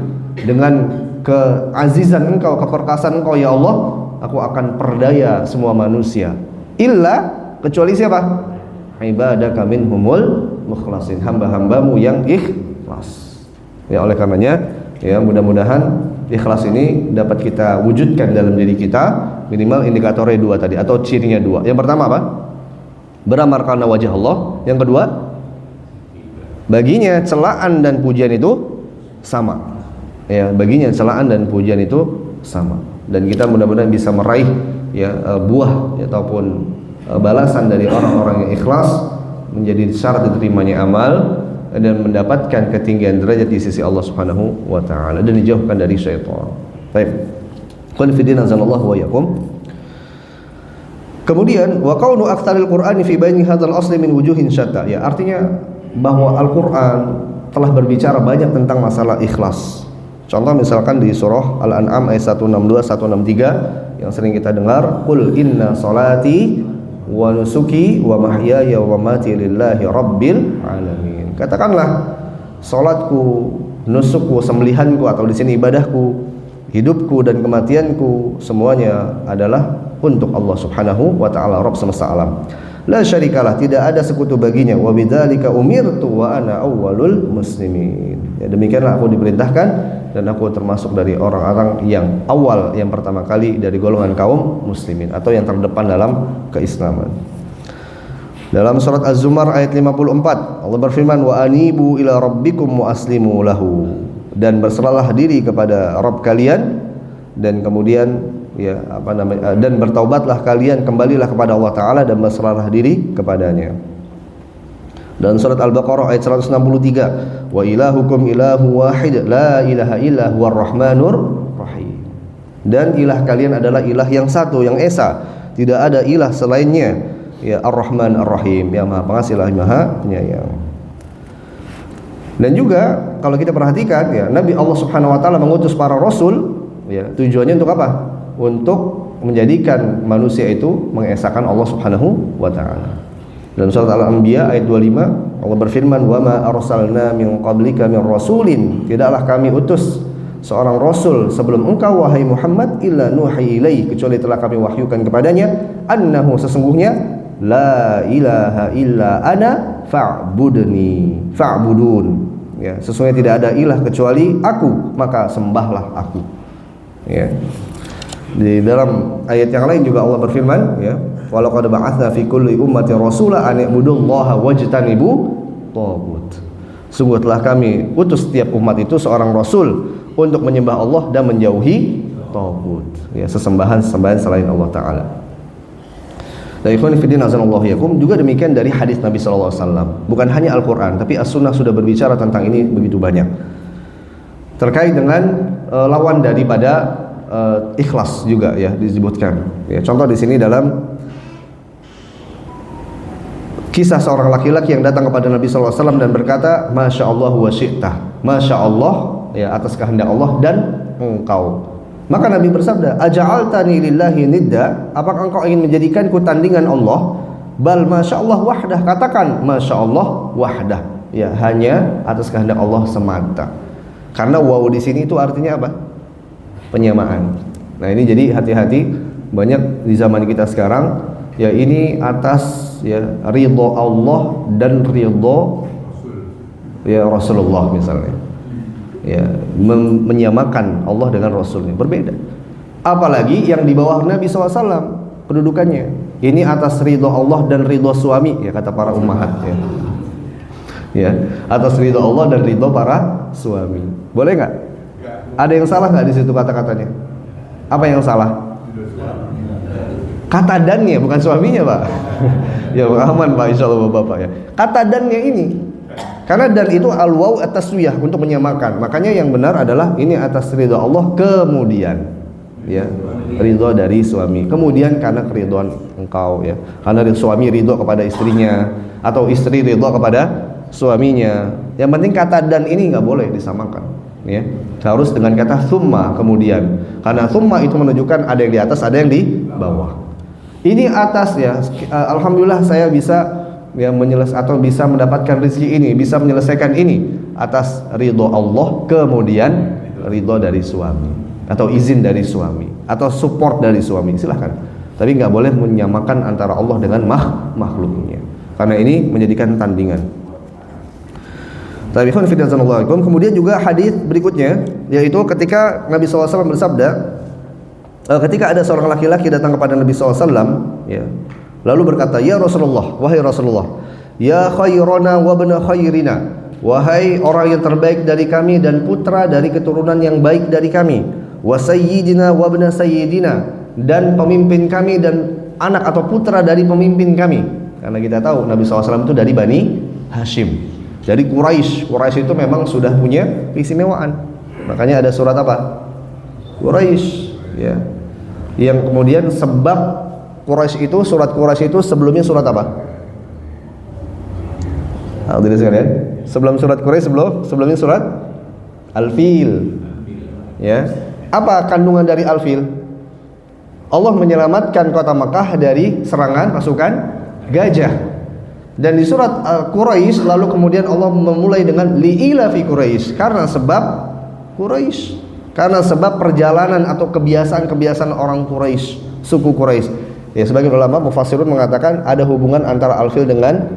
dengan keazizan engkau, keperkasaan engkau ya Allah, aku akan perdaya semua manusia, illa, kecuali siapa? Ibadaka minhumul mukhlasin, hamba-hambamu yang ikhlas. Ya, oleh karenanya ya mudah-mudahan ikhlas ini dapat kita wujudkan dalam diri kita, minimal indikatornya dua tadi, atau cirinya dua. Yang pertama apa? Beramal karena wajah Allah. Yang kedua, baginya celaan dan pujian itu sama. Ya, baginya celaan dan pujian itu sama. Dan kita mudah-mudahan bisa meraih ya buah ya, ataupun balasan dari orang-orang yang ikhlas, menjadi syarat diterimanya amal dan mendapatkan ketinggian derajat di sisi Allah Subhanahu wa Ta'ala, dan dijauhkan dari syaitan. Baik. Qul fi din azallahu wa yakum. Kemudian wa qaulu aktsaril qur'ani fi baini hadzal asli min wujuhin syatta. Ya, artinya bahwa Al-Qur'an telah berbicara banyak tentang masalah ikhlas. Contoh misalkan di surah Al-An'am ayat 162 163 yang sering kita dengar, qul inna salati wa nusuki wa mahyaya wa mamati lillahi rabbil alamin. Katakanlah salatku, nusukku, sembelihanku, atau di sini ibadahku, hidupku dan kematianku semuanya adalah untuk Allah Subhanahu wa Ta'ala, Rabb semesta alam. La syarikalah, tidak ada sekutu baginya. Wa bidzalika umirtu wa ana awwalul muslimin. Ya, demikianlah aku diperintahkan dan aku termasuk dari orang-orang yang awal, yang pertama kali dari golongan kaum muslimin, atau yang terdepan dalam keislaman. Dalam surat Az-Zumar ayat 54 Allah berfirman, wa anibu ila rabbikum wa aslimu lahu, dan berserahlah diri kepada Rabb kalian, dan kemudian ya dan bertaubatlah kalian, kembalilah kepada Allah Ta'ala dan berserahlah diri kepadanya. Dan surat Al-Baqarah ayat 163, wa ilahukum ilahu wahid la ilaha illa huwar rahmanur rahim, dan ilah kalian adalah ilah yang satu, yang esa, Tidak ada ilah selainnya. Ya Ar-Rahman Ar-Rahim, yang Maha Pengasih lagi Maha Penyayang. Dan juga kalau kita perhatikan ya, Nabi Allah Subhanahu wa taala mengutus para rasul ya, tujuannya untuk apa? Untuk menjadikan manusia itu mengesahkan Allah Subhanahu wa taala. Dalam surat Al-Anbiya ayat 25 Allah berfirman, "Wa ma arsalna min qablika min rasulin." Tidaklah kami utus seorang rasul sebelum engkau wahai Muhammad illa nuhi ilaihi, kecuali telah kami wahyukan kepadanya annahu, sesungguhnya la ilaha illa ana fa'budun, ya, sesungguhnya tidak ada ilah kecuali aku, maka sembahlah aku. Ya. Di dalam ayat yang lain juga Allah berfirman, ya, wa laqad ba'atsna fi kulli ummatin rasula an i'budullaha wajtanibu taghut. Sungguh telah kami utus setiap umat itu seorang rasul untuk menyembah Allah dan menjauhi taghut, ya, sesembahan selain Allah taala. Dan ikhwan fillah azanallahu yakum, juga demikian dari hadis Nabi sallallahu alaihi wasallam. Bukan hanya Al-Qur'an, tapi As-Sunnah sudah berbicara tentang ini begitu banyak. Terkait dengan lawan daripada ikhlas juga ya disebutkan. Ya, contoh di sini dalam kisah seorang laki-laki yang datang kepada Nabi sallallahu alaihi wasallam dan berkata, "Masya Allah wa syi'ta." Masya Allah, ya, atas kehendak Allah dan engkau. Maka Nabi bersabda, "Aja'altani lillahi nidda?" Apakah engkau ingin menjadikanku tandingan Allah? Bal masya Allah wahdah. Katakan masya Allah wahdah. Ya, hanya atas kehendak Allah semata. Karena waw di sini itu artinya apa? Penyamaan. Nah, ini jadi hati-hati, banyak di zaman kita sekarang ya, ini atas ya ridho Allah dan ridho ya Rasulullah misalnya. Ya, menyamakan Allah dengan Rasulnya, berbeda. Apalagi yang di bawah Nabi SAW kedudukannya, ini atas ridho Allah dan ridho suami, ya, kata para ummahat, ya. Ya, atas ridho Allah dan ridho para suami. Boleh nggak? Ada yang salah nggak di situ kata-katanya? Apa yang salah? Kata dannya, bukan suaminya, Pak. Ya, aman Pak, insya Allah Bapak, ya. Kata dannya ini, karena dan itu al-waw at-taswiyah, untuk menyamakan. Makanya yang benar adalah ini atas ridha Allah, kemudian ya ridha dari suami, kemudian karena keridhaan engkau, ya, karena suami ridha kepada istrinya atau istri ridha kepada suaminya. Yang penting kata dan ini nggak boleh disamakan, ya, harus dengan kata thumma, kemudian, karena thumma itu menunjukkan ada yang di atas, ada yang di bawah. Ini atas, ya, alhamdulillah saya bisa ya atau bisa mendapatkan rezeki ini, bisa menyelesaikan ini atas ridho Allah, kemudian ridho dari suami atau izin dari suami atau support dari suami, silahkan. Tapi nggak boleh menyamakan antara Allah dengan makhluknya, karena ini menjadikan tandingan. Kemudian juga hadis berikutnya, yaitu ketika Nabi SAW bersabda, ketika ada seorang laki-laki datang kepada Nabi SAW, ya, lalu berkata, "Ya Rasulullah, wahai Rasulullah, ya khairana wa ibna khairina, wahai orang yang terbaik dari kami dan putra dari keturunan yang baik dari kami, wa sayyidina wa ibna sayyidina, dan pemimpin kami dan anak atau putra dari pemimpin kami." Karena kita tahu Nabi SAW itu dari Bani Hashim, dari Quraisy. Quraisy itu memang sudah punya keistimewaan. Makanya ada surat apa? Quraisy, ya. Yang kemudian sebab Quraisy itu, surat Quraisy itu sebelumnya surat apa? Hadirin sekalian, sebelum surat Quraisy sebelumnya surat Al-Fil. Ya. Apa kandungan dari Al-Fil? Allah menyelamatkan kota Makkah dari serangan pasukan gajah. Dan di surat Quraisy lalu kemudian Allah memulai dengan li'ila fi Quraisy, karena sebab Quraisy, karena sebab perjalanan atau kebiasaan-kebiasaan orang Quraisy, suku Quraisy. Ya, sebagian ulama mufassirun mengatakan ada hubungan antara Al-Fil dengan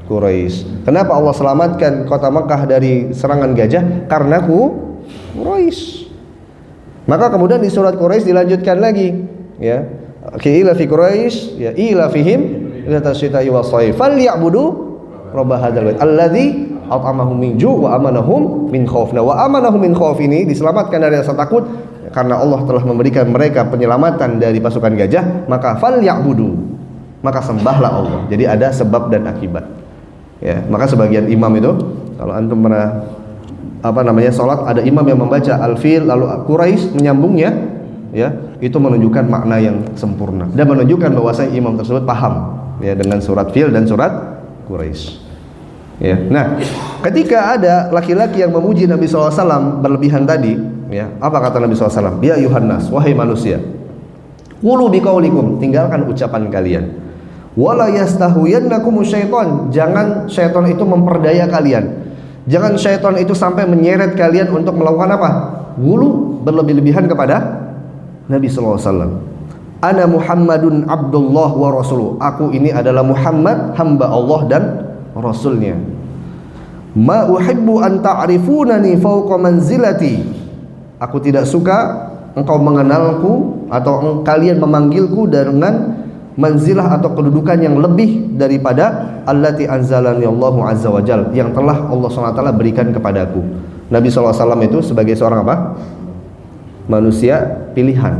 Quraisy. Kenapa Allah selamatkan kota Makkah dari serangan gajah? Karena Quraisy. Maka kemudian di surat Quraisy dilanjutkan lagi, ya, ila fi Quraisy, ya, ila fihim ila tasyita'i wa shaif falyabudu rabb hadzal bait alladzi at'amahum min ju' wa amanahum min khauf. Wa amanahum min khauf ini diselamatkan dari rasa takut karena Allah telah memberikan mereka penyelamatan dari pasukan gajah, maka falyabudu, maka sembahlah Allah. Jadi ada sebab dan akibat. Ya, maka sebagian imam itu, kalau antum pernah salat, ada imam yang membaca Al-Fil lalu Quraisy menyambungnya, ya, itu menunjukkan makna yang sempurna dan menunjukkan bahwasanya imam tersebut paham ya dengan surat Fil dan surat Quraisy. Ya. Nah, ketika ada laki-laki yang memuji Nabi SAW berlebihan tadi, ya, apa kata Nabi SAW? Ya Yuhannas, wahai manusia, qulu biqaulikum, tinggalkan ucapan kalian. Wala yastahuyannakum syaitan, jangan syaitan itu memperdaya kalian. Jangan syaitan itu sampai menyeret kalian untuk melakukan apa? Gulu, berlebih-lebihan kepada Nabi SAW. Ana Muhammadun Abdullah wa Rasuluh. Aku ini adalah Muhammad, hamba Allah dan Rasulnya. Ma uhibbu an ta'rifunani fawqa manzilati. Aku tidak suka engkau mengenalku atau kalian memanggilku dengan manzilah atau kedudukan yang lebih daripada allati anzalani Allahu azza wa jal, yang telah Allah SWT berikan kepadaku. Nabi SAW itu sebagai seorang apa? Manusia pilihan,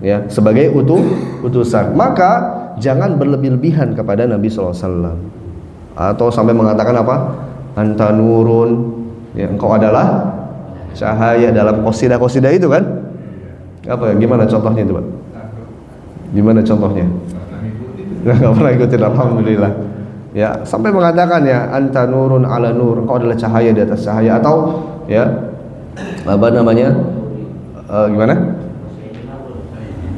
ya, sebagai utusan. Maka jangan berlebih-lebihan kepada Nabi SAW atau sampai mengatakan apa? Anta nurun, ya, engkau adalah cahaya. Dalam qasidah-qasidah itu kan? Apa? Gimana contohnya itu, Pak? Gimana contohnya? Nggak pernah ikutin, alhamdulillah. Ya, sampai mengatakan ya anta nurun ala nur, engkau adalah cahaya di atas cahaya, atau ya apa namanya? Gimana?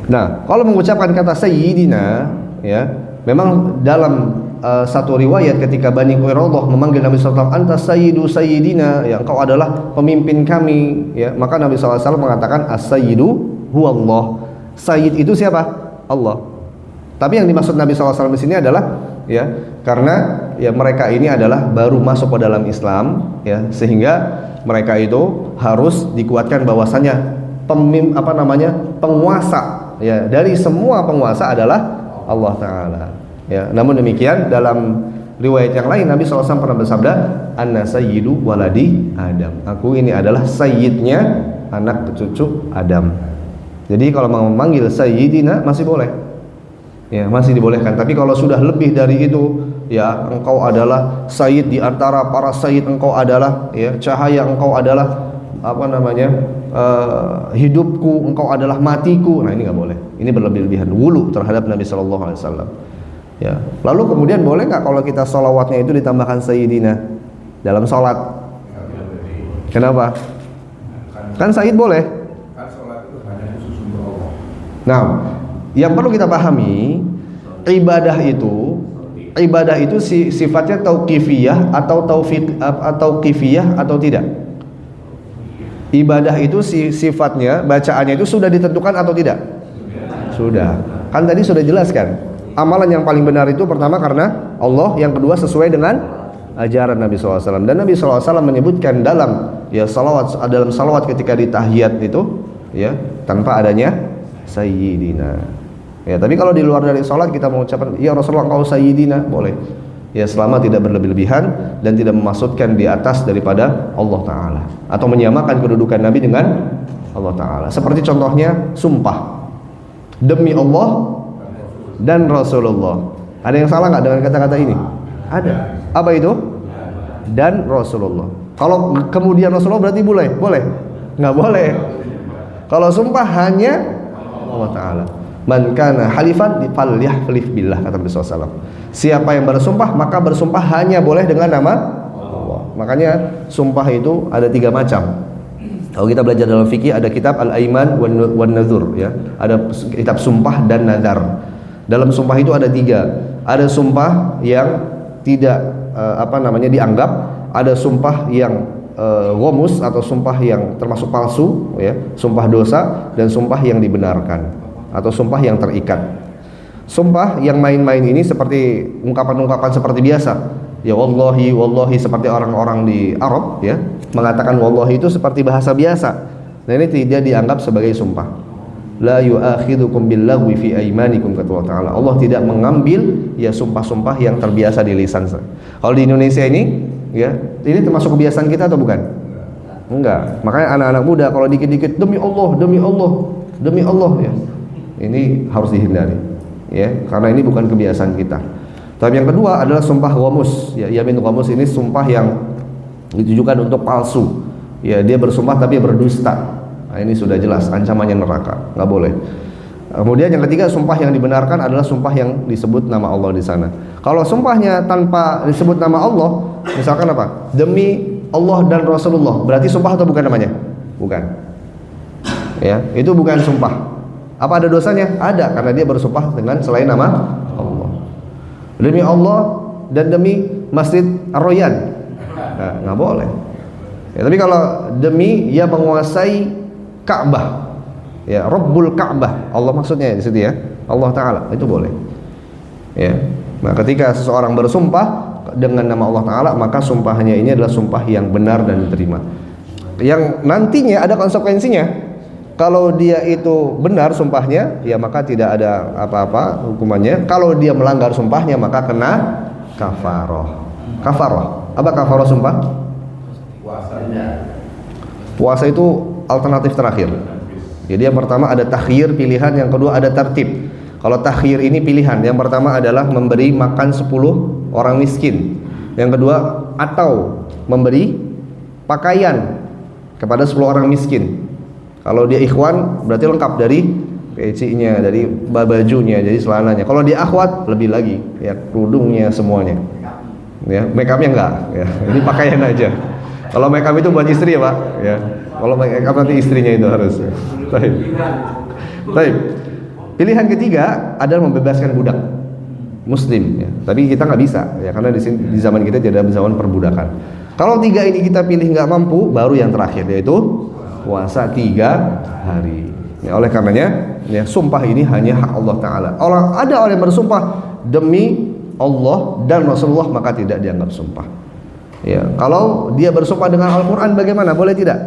Nah, kalau mengucapkan kata sayyidina, ya, memang dalam satu riwayat ketika Bani Quraidah memanggil Nabi SAW, anta sayyidu sayyidina, ya, engkau adalah pemimpin kami, ya, maka Nabi SAW mengatakan as-sayyidu huwallah. Sayyid itu siapa? Allah. Tapi yang dimaksud Nabi SAW di sini adalah, ya, karena ya mereka ini adalah baru masuk ke dalam Islam, ya, sehingga mereka itu harus dikuatkan bahwasanya penguasa, ya, dari semua penguasa adalah Allah Ta'ala. Ya, namun demikian dalam riwayat yang lain Nabi SAW pernah bersabda, Anna sayyidu waladi Adam. Aku ini adalah sayyidnya anak cucu Adam. Jadi kalau mau memanggil sayyidina masih boleh, ya, masih dibolehkan. Tapi kalau sudah lebih dari itu, ya, engkau adalah sayyid di antara para sayyid, engkau adalah, ya, cahaya, engkau adalah apa namanya, hidupku, engkau adalah matiku. Nah, ini nggak boleh. Ini berlebih-lebihan, wulu terhadap Nabi Shallallahu Alaihi Wasallam. Ya. Lalu kemudian boleh nggak kalau kita sholawatnya itu ditambahkan sayyidina dalam sholat? Kenapa? Kan sayyid boleh. Kan sholat itu hanya khusus untuk Allah. Nah, yang perlu kita pahami, ibadah itu sifatnya tauqifiyah atau tauqifiyah atau tidak? Ibadah itu sifatnya, bacaannya itu sudah ditentukan atau tidak? Sudah. Kan tadi sudah jelaskan. Amalan yang paling benar itu pertama karena Allah, yang kedua sesuai dengan ajaran Nabi SAW. Dan Nabi SAW menyebutkan dalam, ya, dalam salawat ketika di tahiyat itu, ya, tanpa adanya sayyidina. Ya, tapi kalau di luar dari salat kita mengucapkan ya Rasulullah engkau sayyidina, boleh. Ya, selama tidak berlebih-lebihan dan tidak memaksudkan di atas daripada Allah Ta'ala atau menyamakan kedudukan Nabi dengan Allah Ta'ala. Seperti contohnya sumpah demi Allah dan Rasulullah. Ada yang salah nggak dengan kata-kata ini? Ada. Apa itu? Dan Rasulullah. Kalau kemudian Rasulullah berarti boleh? Boleh? Nggak boleh. Kalau sumpah hanya Allah Ta'ala. Man kana halifan falyahlif billah, kata Nabi SAW. Siapa yang bersumpah maka bersumpah hanya boleh dengan nama Allah. Makanya sumpah itu ada 3 macam. Kalau kita belajar dalam fikih ada kitab Al-Aiman wan Nadhur, ya. Ada kitab sumpah dan nadar. Dalam sumpah itu ada 3. Ada sumpah yang tidak dianggap, ada sumpah yang ghamus atau sumpah yang termasuk palsu, ya, sumpah dosa, dan sumpah yang dibenarkan atau sumpah yang terikat. Sumpah yang main-main ini seperti ungkapan-ungkapan seperti biasa. Ya wallahi, wallahi, seperti orang-orang di Arab, ya, mengatakan wallahi itu seperti bahasa biasa. Nah, ini tidak dianggap sebagai sumpah. La yu'akhidukum billaghwi fi aymanikum, kata Allah Ta'ala. Allah tidak mengambil, ya, sumpah-sumpah yang terbiasa di lisan. Kalau di Indonesia ini, ya, ini termasuk kebiasaan kita atau bukan? Enggak. Makanya anak-anak muda kalau dikit-dikit demi Allah, demi Allah, demi Allah, ya, ini harus dihindari, ya, karena ini bukan kebiasaan kita. Tapi yang kedua adalah sumpah ghamus, ya, yamin ghamus ini sumpah yang ditujukan untuk palsu. Ya, dia bersumpah tapi berdusta. Nah, ini sudah jelas ancamannya neraka, nggak boleh. Kemudian yang ketiga, sumpah yang dibenarkan adalah sumpah yang disebut nama Allah di sana. Kalau sumpahnya tanpa disebut nama Allah, misalkan apa? Demi Allah dan Rasulullah, berarti sumpah atau bukan namanya? Bukan. Ya, itu bukan sumpah. Apa ada dosanya? Ada, karena dia bersumpah dengan selain nama Allah. Demi Allah dan demi Masjid Ar-Royan, nah, nggak boleh. Ya, tapi kalau demi yang menguasai Ka'bah, ya Rabbul Ka'bah, Allah maksudnya di situ ya, Allah Ta'ala, itu boleh. Ya, nah ketika seseorang bersumpah dengan nama Allah Ta'ala, maka sumpahnya ini adalah sumpah yang benar dan diterima, yang nantinya ada konsekuensinya. Kalau dia itu benar sumpahnya, ya maka tidak ada apa-apa hukumannya. Kalau dia melanggar sumpahnya, maka kena kafaroh. Kafaroh, apa kafaroh sumpah? Puasa itu alternatif terakhir. Jadi yang pertama ada takhir, pilihan. Yang kedua ada tertib. Kalau takhir ini pilihan. Yang pertama adalah memberi makan 10 orang miskin. Yang kedua, atau memberi pakaian kepada 10 orang miskin. Kalau dia ikhwan berarti lengkap dari pecinya, dari bajunya, jadi celananya. Kalau dia akhwat lebih lagi, ya kerudungnya semuanya. Ya, make upnya enggak, ya. Ini pakaian aja. Kalau make up itu buat istri ya Pak, ya. Kalau make up nanti istrinya itu harus. Baik. Baik. Pilihan ketiga adalah membebaskan budak Muslim. Ya. Tapi kita nggak bisa, ya karena di zaman kita tidak ada zaman perbudakan. Kalau tiga ini kita pilih nggak mampu, baru yang terakhir yaitu puasa 3 hari. Ya, oleh karenanya, ya sumpah ini hanya hak Allah Taala. Ada orang yang bersumpah demi Allah dan Rasulullah, maka tidak dianggap sumpah. Ya, kalau dia bersumpah dengan Al-Quran bagaimana? Boleh tidak?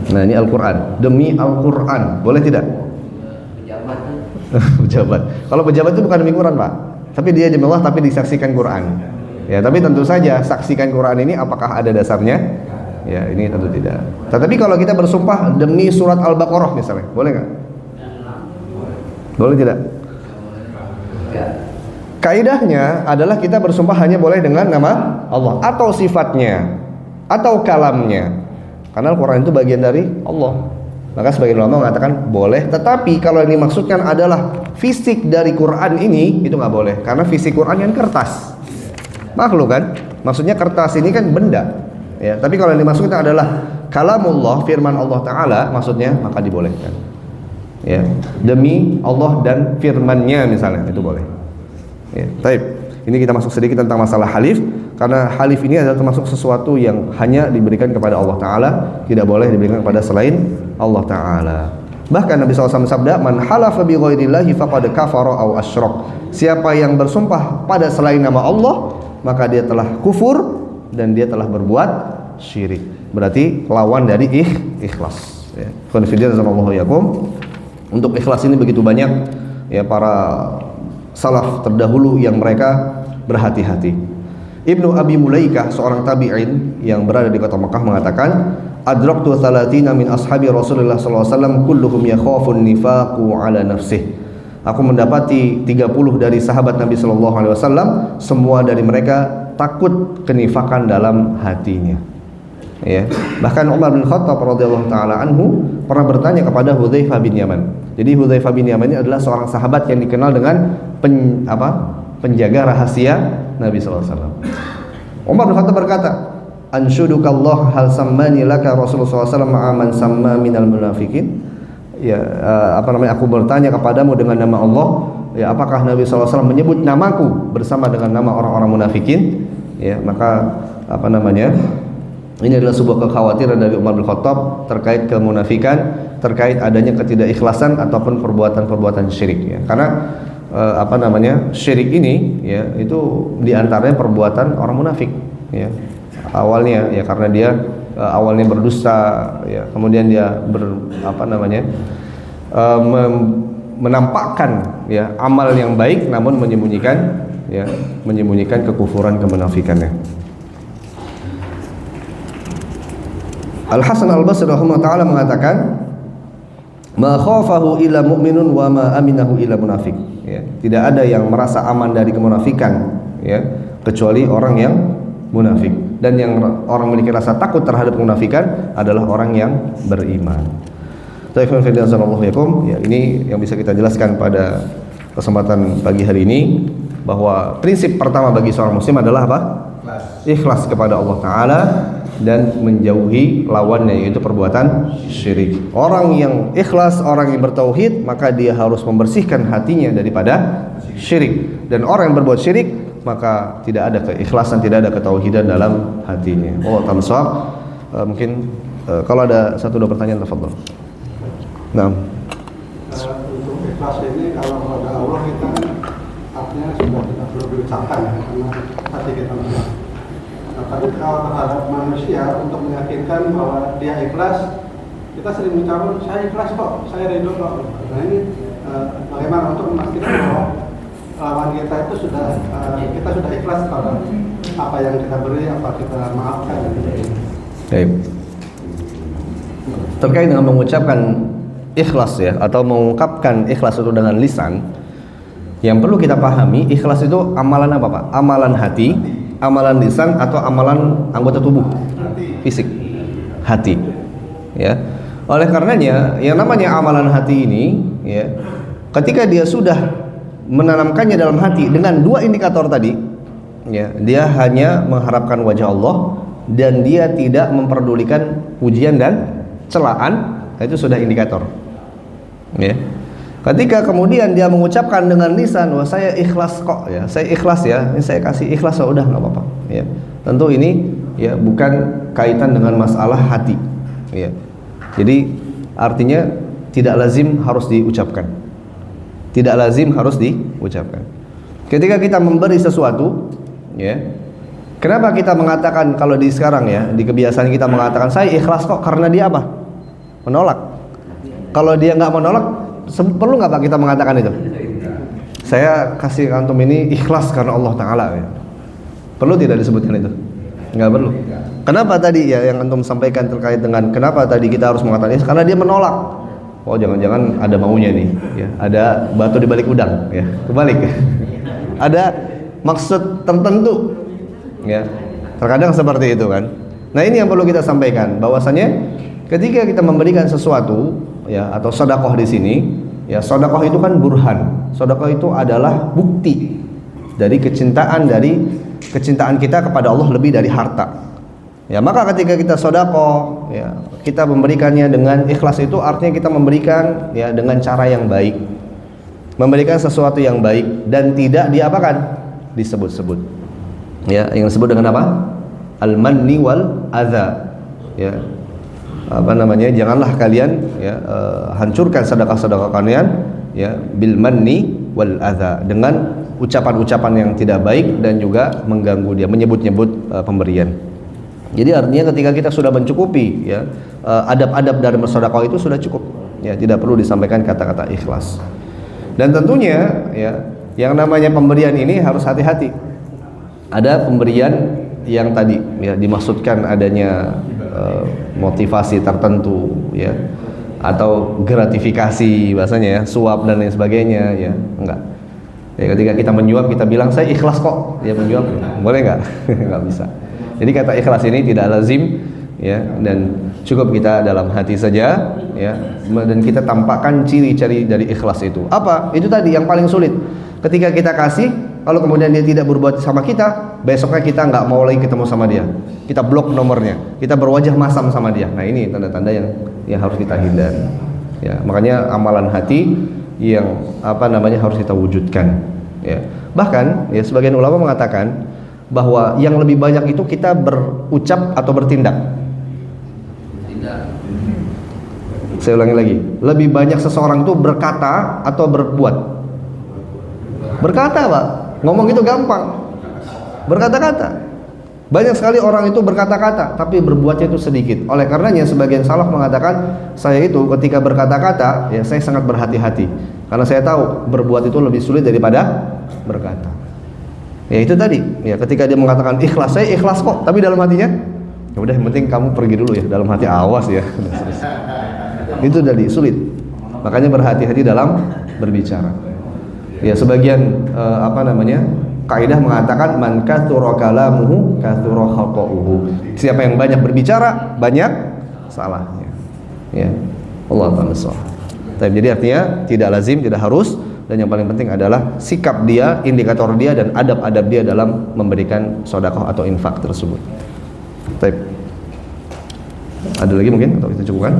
Nah ini Al-Quran, demi Al-Quran, boleh tidak? Pejabat. Kalau pejabat itu bukan demi Quran Pak, tapi dia demi Allah tapi disaksikan Quran. Ya, tapi tentu saja saksikan Quran ini apakah ada dasarnya? Ya, ini tentu tidak. Tetapi kalau kita bersumpah demi surat Al-Baqarah misalnya, boleh nggak? Boleh tidak? Kaidahnya adalah kita bersumpah hanya boleh dengan nama Allah atau sifatnya atau kalamnya. Karena Al-Quran itu bagian dari Allah. Maka sebagian ulama mengatakan boleh. Tetapi kalau yang dimaksudkan adalah fisik dari Quran ini, itu nggak boleh. Karena fisik Quran yang kertas, makhluk kan? Maksudnya kertas ini kan benda. Ya, tapi kalau yang dimaksudkan adalah kalamullah, firman Allah Ta'ala, maksudnya maka dibolehkan. Ya, demi Allah dan firmannya misalnya, itu boleh. Ya, baik. Ini kita masuk sedikit tentang masalah halif, karena halif ini adalah termasuk sesuatu yang hanya diberikan kepada Allah Ta'ala, tidak boleh diberikan kepada selain Allah Ta'ala. Bahkan Nabi SAW sabda, man halafa bi ghairillahi faqad kafara aw asyrak. Siapa yang bersumpah pada selain nama Allah, maka dia telah kufur dan dia telah berbuat syirik. Berarti lawan dari ikhlas. Ya. Untuk ikhlas ini begitu banyak ya para salaf terdahulu yang mereka berhati-hati. Ibnu Abi Mulaikah, seorang tabi'in yang berada di kota Mekah, mengatakan, adraktu 30 min ashabi Rasulullah sallallahu alaihi wasallam kulluhum yakhafun nifaqu ala nafsih. Aku mendapati 30 dari sahabat Nabi sallallahu alaihi wasallam, semua dari mereka takut kenifakan dalam hatinya. Ya. Bahkan Umar bin Khattab radhiyallahu taala anhu pernah bertanya kepada Hudzaifah bin Yaman. Jadi Hudzaifah bin Yaman ini adalah seorang sahabat yang dikenal dengan penjaga rahasia Nabi sallallahu alaihi wasallam. Umar bin Khattab berkata, "Anshudukallah hal sammani laka Rasulullah sallallahu alaihi wasallam ma'aman samma minal munafikin." Ya, aku bertanya kepadamu dengan nama Allah, ya apakah Nabi SAW menyebut namaku bersama dengan nama orang-orang munafikin? Ya, maka ini adalah sebuah kekhawatiran dari Umar bin Khattab terkait kemunafikan, terkait adanya ketidakikhlasan ataupun perbuatan-perbuatan syirik. Ya. Karena syirik ini ya itu diantaranya perbuatan orang munafik. Ya. Awalnya ya karena dia awalnya berdusta, ya kemudian dia menampakkan ya amal yang baik namun menyembunyikan kekufuran kemunafikannya. Al Hasan Al Basri rahimahullah taala mengatakan, ma khafahu illa mu'minun wa ma aminahu illa munafik. Ya, tidak ada yang merasa aman dari kemunafikan ya kecuali orang yang munafik. dan yang orang memiliki rasa takut terhadap kemunafikan adalah orang yang beriman. Ya, ini yang bisa kita jelaskan pada kesempatan pagi hari ini, bahwa prinsip pertama bagi seorang muslim adalah apa? Ikhlas kepada Allah Ta'ala dan menjauhi lawannya, yaitu perbuatan syirik. Orang yang ikhlas, orang yang bertauhid, maka dia harus membersihkan hatinya daripada syirik. Dan orang yang berbuat syirik, maka tidak ada keikhlasan, tidak ada ketauhidan dalam hatinya. Allah Ta'ala mungkin kalau ada satu dua pertanyaan, tafadhol. Nah, untuk ikhlas ini kalau kepada Allah kita artinya sudah tidak perlu diucapkan ya, karena hati kita menolak. Nah, tapi kalau terhadap manusia untuk meyakinkan bahwa dia ikhlas, kita sering mengucapkan saya ikhlas kok, saya ridho kok. Nah ini bagaimana untuk memastikan bahwa lawan kita itu kita sudah ikhlas pada apa yang kita beri, apa kita maafkan. Baik. Terkait dengan mengucapkan ikhlas ya, atau mengungkapkan ikhlas itu dengan lisan, yang perlu kita pahami, ikhlas itu amalan apa Pak? Amalan hati, amalan lisan, atau amalan anggota tubuh? Fisik. Hati. Ya. Oleh karenanya, yang namanya amalan hati ini, ya, ketika dia sudah menanamkannya dalam hati dengan dua indikator tadi, ya, dia hanya mengharapkan wajah Allah dan dia tidak memperdulikan pujian dan celaan, itu sudah indikator. Ya. Ketika kemudian dia mengucapkan dengan lisan, wah saya ikhlas kok ya, saya ikhlas ya, ini saya kasih ikhlas, udah nggak apa-apa. Ya. Tentu ini ya bukan kaitan dengan masalah hati. Ya. Jadi artinya tidak lazim harus diucapkan. Tidak lazim harus diucapkan. Ketika kita memberi sesuatu, ya, kenapa kita mengatakan kalau di sekarang ya, di kebiasaan kita mengatakan saya ikhlas kok, karena dia apa? Menolak. Kalau dia nggak menolak, perlu nggak Pak kita mengatakan itu? Saya kasih antum ini ikhlas karena Allah Ta'ala ya. Perlu tidak disebutkan itu? Nggak perlu. Kenapa tadi ya yang antum sampaikan terkait dengan kenapa tadi kita harus mengatakan ini? Karena dia menolak. Oh jangan-jangan ada maunya nih ya. Ada batu di balik udang ya. Kebalik ya. Ada maksud tertentu ya. Terkadang seperti itu kan. Nah ini yang perlu kita sampaikan, bahwasanya ketika kita memberikan sesuatu ya, atau sedekah di sini ya, sedekah itu kan burhan. Sedekah itu adalah bukti dari kecintaan kita kepada Allah lebih dari harta. Ya, maka ketika kita sedekah ya, kita memberikannya dengan ikhlas, itu artinya kita memberikan ya dengan cara yang baik. Memberikan sesuatu yang baik dan tidak diapakan? Disebut-sebut. Ya, yang disebut dengan apa? Al-manni wal adza. Ya. Apa namanya? Janganlah kalian ya hancurkan sedekah-sedekah kalian ya bil manni wal adza, dengan ucapan-ucapan yang tidak baik dan juga mengganggu dia, menyebut-nyebut pemberian. Jadi artinya ketika kita sudah mencukupi ya adab-adab dari bersedekah itu sudah cukup. Ya, tidak perlu disampaikan kata-kata ikhlas. Dan tentunya ya yang namanya pemberian ini harus hati-hati. Ada pemberian yang tadi ya dimaksudkan adanya motivasi tertentu ya, atau gratifikasi bahasanya ya, suap dan lain sebagainya ya, enggak. Ya, ketika kita menyuap kita bilang saya ikhlas kok, dia menyuap, boleh enggak? Enggak bisa. Jadi kata ikhlas ini tidak lazim ya, dan cukup kita dalam hati saja ya, dan kita tampakkan ciri-ciri dari ikhlas itu. Apa? Itu tadi yang paling sulit. Ketika kita kasih, lalu kemudian dia tidak berbuat sama kita, besoknya kita nggak mau lagi ketemu sama dia, kita blok nomornya, kita berwajah masam sama dia. Nah ini tanda-tanda yang harus kita hindari. Ya, makanya amalan hati yang apa namanya harus kita wujudkan. Ya. Bahkan ya sebagian ulama mengatakan bahwa yang lebih banyak itu kita berucap atau bertindak. Saya ulangi lagi, lebih banyak seseorang itu berkata atau berbuat. Berkata Pak, ngomong itu gampang. Berkata-kata. Banyak sekali orang itu berkata-kata, tapi berbuatnya itu sedikit. Oleh karenanya sebagian salaf mengatakan, saya itu ketika berkata-kata, ya saya sangat berhati-hati. Karena saya tahu berbuat itu lebih sulit daripada berkata. Ya itu tadi, ya ketika dia mengatakan ikhlas, saya ikhlas kok, tapi dalam hatinya, ya udah yang penting kamu pergi dulu ya, dalam hati awas ya. Itu tadi sulit. Makanya berhati-hati dalam berbicara. Ya sebagian kaidah mengatakan man katsura kalamuhu katsura khata'uhu. Siapa yang banyak berbicara, banyak salahnya. Ya. Allah ta'ala shawab. Jadi artinya tidak lazim, tidak harus, dan yang paling penting adalah sikap dia, indikator dia, dan adab-adab dia dalam memberikan sedekah atau infak tersebut. Baik. Ada lagi mungkin atau kita cukupkan?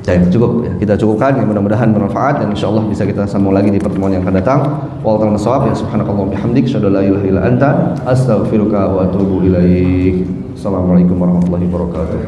Baik, cukup ya. Kita cukupkan, ya, mudah-mudahan bermanfaat dan insyaallah bisa kita sambung lagi di pertemuan yang akan datang. Wallahu a'lam bishawab. Ya subhanakallah bihamdik, asyhadu an la ilaha illa anta, astaghfiruka wa atubu ilaik. Assalamualaikum warahmatullahi wabarakatuh.